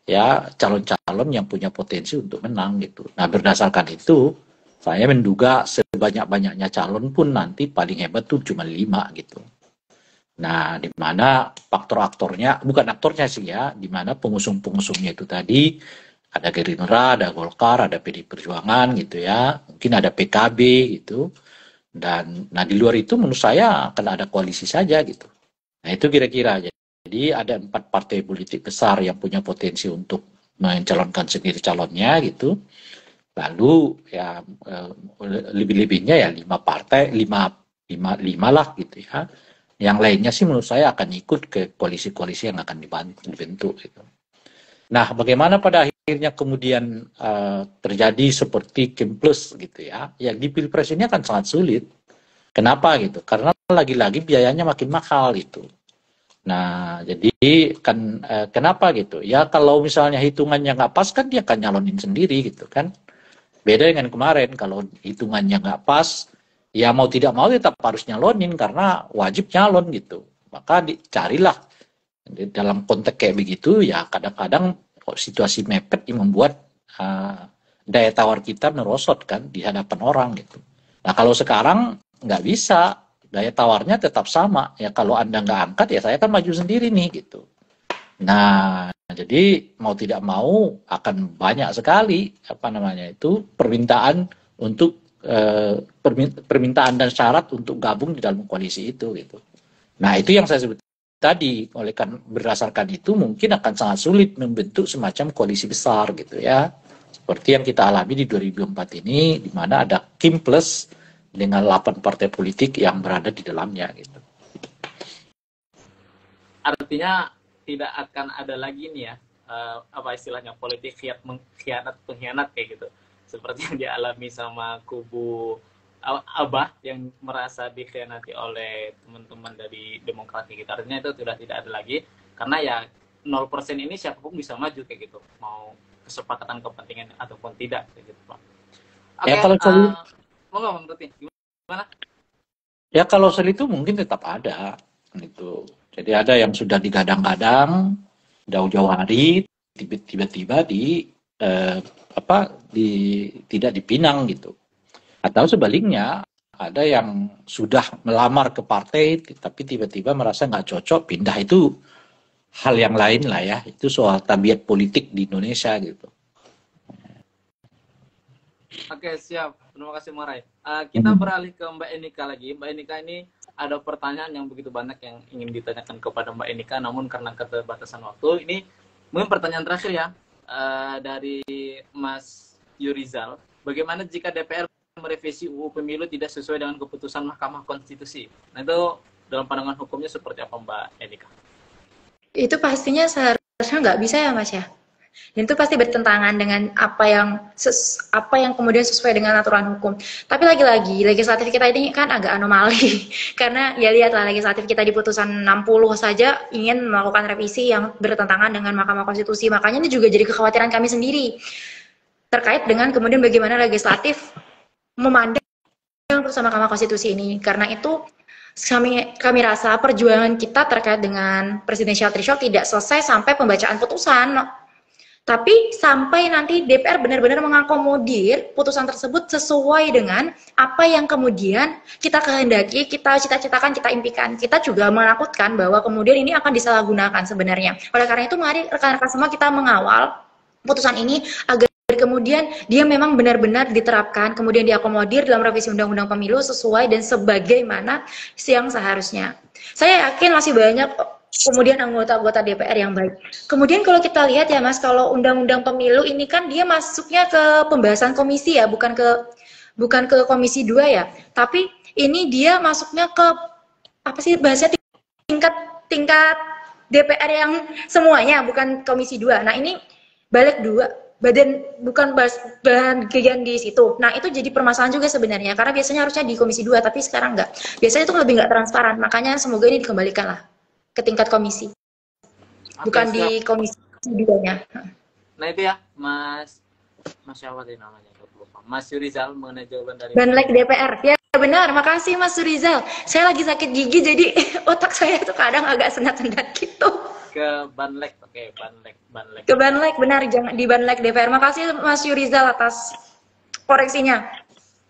ya calon-calon yang punya potensi untuk menang gitu. Nah, berdasarkan itu saya menduga sebanyak-banyaknya calon pun nanti paling hebat tuh cuma 5 gitu. Nah, di mana faktor aktornya, bukan aktornya sih ya, di mana pengusung-pengusungnya itu tadi ada Gerindra, ada Golkar, ada PD Perjuangan gitu ya, mungkin ada PKB gitu. Dan nah di luar itu menurut saya akan ada koalisi saja gitu. Nah, itu kira-kira. Jadi ada 4 partai politik besar yang punya potensi untuk mencalonkan sendiri calonnya gitu. Lalu ya lebih-lebihnya ya 5 partai, 5 lah gitu ya. Yang lainnya sih menurut saya akan ikut ke koalisi-koalisi yang akan dibentuk gitu. Nah, bagaimana pada akhirnya kemudian terjadi seperti Kim Plus gitu ya? Ya di Pilpres ini akan sangat sulit. Kenapa gitu? Karena lagi-lagi biayanya makin mahal gitu. Nah, jadi kan kenapa gitu? Ya kalau misalnya hitungannya nggak pas kan dia akan nyalonin sendiri gitu kan. Beda dengan kemarin, kalau hitungannya nggak pas, ya mau tidak mau tetap harus nyalonin karena wajib nyalon gitu. Maka dicarilah dalam konteks kayak begitu ya kadang-kadang situasi mepet yang membuat daya tawar kita merosot kan di hadapan orang gitu. Nah kalau sekarang nggak bisa, daya tawarnya tetap sama ya, kalau Anda nggak angkat ya saya kan maju sendiri nih gitu. Nah jadi mau tidak mau akan banyak sekali permintaan untuk permintaan dan syarat untuk gabung di dalam koalisi itu gitu. Nah itu yang saya sebut tadi, oleh kan berdasarkan itu mungkin akan sangat sulit membentuk semacam koalisi besar gitu ya, seperti yang kita alami di 2004 ini, di mana ada Kim Plus dengan 8 partai politik yang berada di dalamnya gitu. Artinya tidak akan ada lagi nih ya, apa istilahnya, politik pengkhianat kayak gitu, seperti yang dialami sama kubu Abah yang merasa dikhianati oleh teman-teman dari Demokrat gitu. Artinya itu sudah tidak ada lagi, karena ya 0% ini siapapun bisa maju kayak gitu, mau kesepakatan kepentingan ataupun tidak kayak gitu Pak. Oke, Ya kalau mau nggak menurut gimana? Ya kalau sel itu mungkin tetap ada gitu. Jadi ada yang sudah digadang-gadang jauh-jauh hari, tiba-tiba tidak dipinang gitu. Atau sebaliknya ada yang sudah melamar ke partai tapi tiba-tiba merasa nggak cocok pindah, itu hal yang lain lah ya. Itu soal tabiat politik di Indonesia gitu. Oke, siap. Terima kasih Marai. Kita beralih ke Mbak Enika lagi. Mbak Enika ini ada pertanyaan yang begitu banyak yang ingin ditanyakan kepada Mbak Enika, namun karena keterbatasan waktu, ini mungkin pertanyaan terakhir ya, dari Mas Yurizal. Bagaimana jika DPR merevisi UU Pemilu tidak sesuai dengan keputusan Mahkamah Konstitusi? Nah itu dalam pandangan hukumnya seperti apa Mbak Enika? Itu pastinya seharusnya nggak bisa ya Mas ya. Dan itu pasti bertentangan dengan apa yang kemudian sesuai dengan aturan hukum. Tapi lagi-lagi legislatif kita ini kan agak anomali karena ya lihatlah, legislatif kita di putusan 60 saja ingin melakukan revisi yang bertentangan dengan Mahkamah Konstitusi. Makanya ini juga jadi kekhawatiran kami sendiri terkait dengan kemudian bagaimana legislatif memandang putusan Mahkamah Konstitusi ini. Karena itu kami rasa perjuangan kita terkait dengan presidensial threshold tidak selesai sampai pembacaan putusan. Tapi sampai nanti DPR benar-benar mengakomodir putusan tersebut sesuai dengan apa yang kemudian kita kehendaki, kita cita-citakan, kita impikan. Kita juga menakutkan bahwa kemudian ini akan disalahgunakan sebenarnya. Oleh karena itu mari rekan-rekan semua kita mengawal putusan ini agar kemudian dia memang benar-benar diterapkan, kemudian diakomodir dalam revisi Undang-Undang Pemilu sesuai dan sebagaimana yang seharusnya. Saya yakin masih banyak kemudian anggota-anggota DPR yang baik. Kemudian kalau kita lihat ya Mas, kalau Undang-Undang Pemilu ini kan dia masuknya ke pembahasan komisi ya, bukan ke Komisi 2 ya. Tapi ini dia masuknya ke apa sih bahasanya, tingkat DPR yang semuanya, bukan Komisi 2. Nah, ini balik bukan bagian di situ. Nah, itu jadi permasalahan juga sebenarnya, karena biasanya harusnya di Komisi 2, tapi sekarang enggak. Biasanya itu lebih enggak transparan, makanya semoga ini dikembalikan lah ke tingkat komisi, bukan di Komisi 2-nya. Nah itu ya, Mas siapa tadi namanya? Mas Yurizal mengenai jawaban dari Banlek DPR. Ya benar, makasih Mas Yurizal. Saya lagi sakit gigi, jadi otak saya itu kadang agak sengat-sengat gitu. ke Banlek. Oke, Banlek. Ke Banlek, benar, jangan di Banlek DPR. Makasih Mas Yurizal atas koreksinya.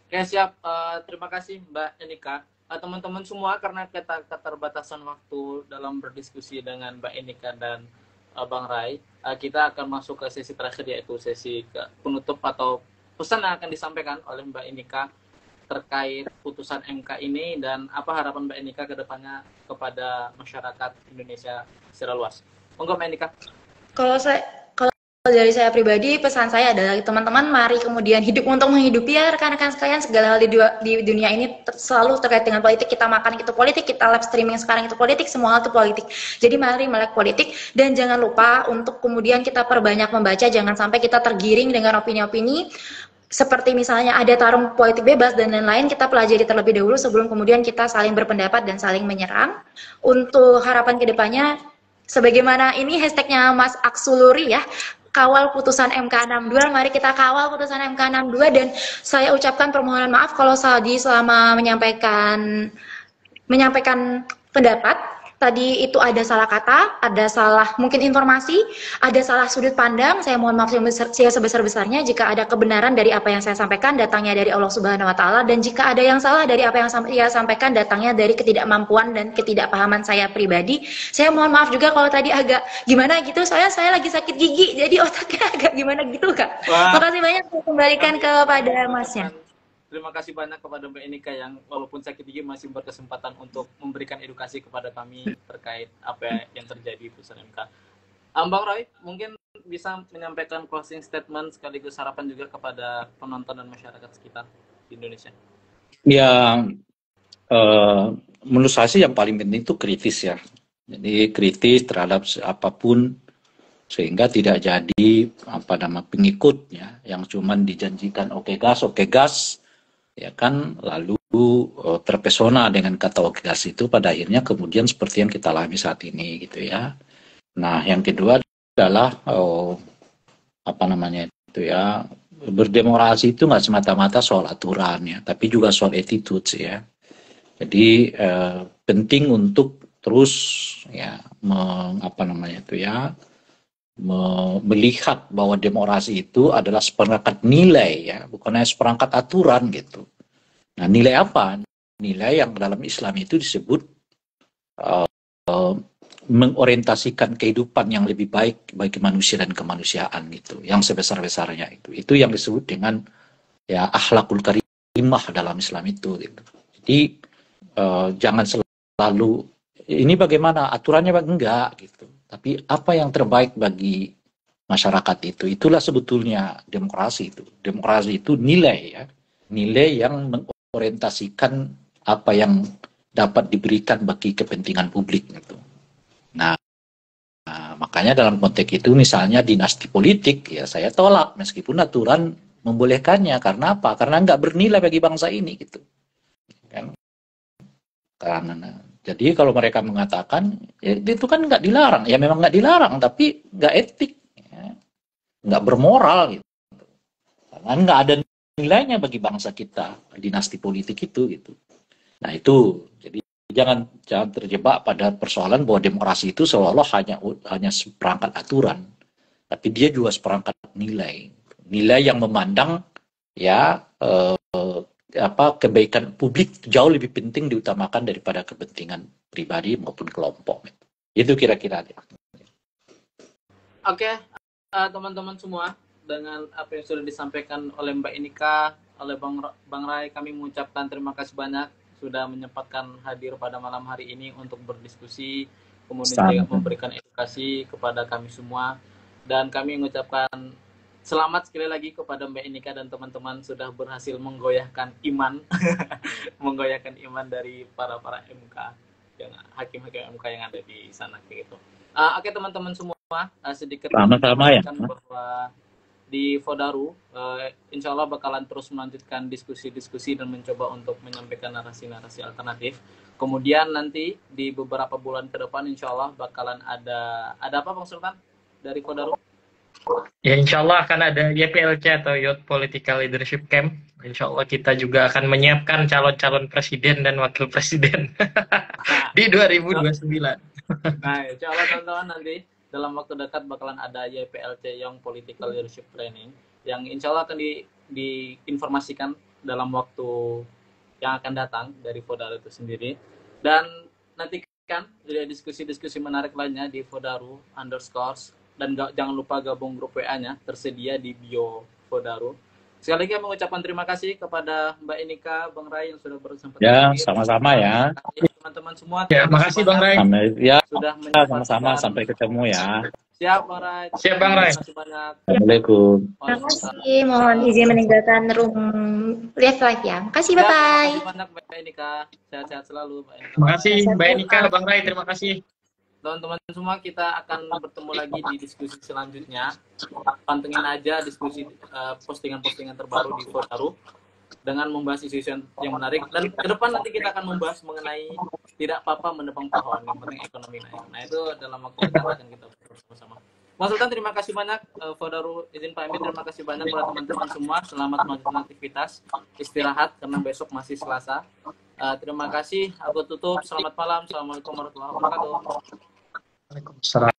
Oke, siap. Terima kasih Mbak Enika. Teman-teman semua, karena kita keterbatasan waktu dalam berdiskusi dengan Mbak Enika dan Bang Rai, kita akan masuk ke sesi terakhir, yaitu sesi penutup atau pesan yang akan disampaikan oleh Mbak Enika terkait putusan MK ini dan apa harapan Mbak Enika ke depannya kepada masyarakat Indonesia secara luas. Monggo Mbak Enika. Kalau dari saya pribadi, pesan saya adalah teman-teman mari kemudian hidup untuk menghidupi ya rekan-rekan sekalian. Segala hal di dunia ini selalu terkait dengan politik. Kita makan itu politik, kita live streaming sekarang itu politik, semua hal itu politik. Jadi mari melek politik dan jangan lupa untuk kemudian kita perbanyak membaca, jangan sampai kita tergiring dengan opini-opini seperti misalnya ada tarung politik bebas dan lain-lain. Kita pelajari terlebih dahulu sebelum kemudian kita saling berpendapat dan saling menyerang. Untuk harapan kedepannya, sebagaimana ini hashtagnya Mas Aksuluri ya, kawal putusan MK 62, mari kita kawal putusan MK 62 dan saya ucapkan permohonan maaf kalau selama menyampaikan pendapat tadi itu ada salah kata, ada salah mungkin informasi, ada salah sudut pandang. Saya mohon maaf sebesar-besarnya jika ada kebenaran dari apa yang saya sampaikan datangnya dari Allah Subhanahu wa taala, dan jika ada yang salah dari apa yang saya sampaikan datangnya dari ketidakmampuan dan ketidakpahaman saya pribadi. Saya mohon maaf juga kalau tadi agak gimana gitu, saya lagi sakit gigi jadi otaknya agak gimana gitu Kak. Makasih banyak, saya kembalikan kepada Masnya. Terima kasih banyak kepada Mbak Enika yang walaupun sakit gigi masih berkesempatan untuk memberikan edukasi kepada kami terkait apa yang terjadi di putusan MK. Bang Roy, mungkin bisa menyampaikan closing statement sekaligus harapan juga kepada penonton dan masyarakat sekitar di Indonesia. Ya, menurut saya sih yang paling penting itu kritis ya. Jadi kritis terhadap apapun sehingga tidak jadi pengikutnya yang cuman dijanjikan oke gas ya kan, lalu terpesona dengan kata oke gas itu, pada akhirnya kemudian seperti yang kita alami saat ini gitu ya. Nah, yang kedua adalah berdemokrasi itu nggak semata-mata soal aturan ya, tapi juga soal attitude ya. Jadi penting untuk terus ya melihat bahwa demokrasi itu adalah seperangkat nilai ya, bukan hanya seperangkat aturan gitu. Nah, nilai apa? Nilai yang dalam Islam itu disebut mengorientasikan kehidupan yang lebih baik bagi manusia dan kemanusiaan gitu, yang sebesar-besarnya itu. Itu yang disebut dengan ya akhlakul karimah dalam Islam itu gitu. Jadi jangan selalu ini bagaimana aturannya enggak gitu. Tapi apa yang terbaik bagi masyarakat itulah sebetulnya demokrasi itu. Demokrasi itu nilai ya, nilai yang mengorientasikan apa yang dapat diberikan bagi kepentingan publik gitu. Nah, makanya dalam konteks itu misalnya dinasti politik ya saya tolak meskipun aturan membolehkannya. Karena apa? Karena nggak bernilai bagi bangsa ini gitu. Kan? Karena jadi kalau mereka mengatakan ya, itu kan nggak dilarang, ya memang nggak dilarang, tapi nggak etik, ya. Nggak bermoral gitu. Karena nggak ada nilainya bagi bangsa kita dinasti politik itu gitu. Nah itu, jadi jangan terjebak pada persoalan bahwa demokrasi itu seolah-olah hanya seperangkat aturan, tapi dia juga seperangkat nilai yang memandang ya kebaikan publik jauh lebih penting diutamakan daripada kepentingan pribadi maupun kelompok. Itu kira-kira. Oke, teman-teman semua, dengan apa yang sudah disampaikan oleh Mbak Enika, oleh Bang Rai, kami mengucapkan terima kasih banyak sudah menyempatkan hadir pada malam hari ini untuk berdiskusi, kemudian juga memberikan edukasi kepada kami semua, dan kami mengucapkan selamat sekali lagi kepada Mbak Enika dan teman-teman sudah berhasil menggoyahkan iman menggoyahkan iman dari para MK, yang hakim-hakim MK yang ada di sana gitu. Oke teman-teman semua, sedikit sama-sama ya bahwa di Fodaru insya Allah bakalan terus melanjutkan diskusi-diskusi dan mencoba untuk menyampaikan narasi-narasi alternatif. Kemudian nanti di beberapa bulan ke depan insya Allah bakalan ada apa Bang Sultan dari Fodaru? Ya insya Allah akan ada YPLC atau Youth Political Leadership Camp. Insya Allah kita juga akan menyiapkan calon-calon presiden dan wakil presiden di 2029. Nah, insya Allah teman-teman nanti dalam waktu dekat bakalan ada YPLC Young Political Leadership Training yang insya Allah akan diinformasikan dalam waktu yang akan datang dari Fodaru itu sendiri. Dan nantikan diskusi-diskusi menarik lainnya di Fodaru _ dan jangan lupa gabung grup WA-nya tersedia di bio Fodaru. Sekali lagi mengucapkan terima kasih kepada Mbak Enika, Bang Rai yang sudah bersempet Ya, hadir. sama-sama ya. Teman-teman semua. Ya, makasih Bang Rai. Ya, Sudah sama-sama. Sampai ketemu ya. Siap, Bang Rai. Siap, Bang Rai. Terima kasih banyak. Assalamualaikum. Terima kasih. Mohon izin meninggalkan room live ya. Makasih, bye-bye. Terima kasih banyak Mbak Enika. Sehat-sehat selalu, Mbak Enika. Terima kasih Mbak Enika, Bang Rai, terima kasih. Teman-teman semua, kita akan bertemu lagi di diskusi selanjutnya. Pantengin aja diskusi postingan-postingan terbaru di Fodaru dengan membahas isu-isu yang menarik. Dan ke depan nanti kita akan membahas mengenai tidak apa-apa menebang pohon, yang penting ekonomi naik. Nah, itu dalam waktu dekat akan kita bersama-sama. Mas Sultan, terima kasih banyak. Fodaru izin pamit, terima kasih banyak buat teman-teman semua. Selamat melanjutkan aktivitas, istirahat karena besok masih Selasa. Terima kasih. Aku tutup. Selamat malam. Assalamualaikum warahmatullahi wabarakatuh. Waalaikumsalam.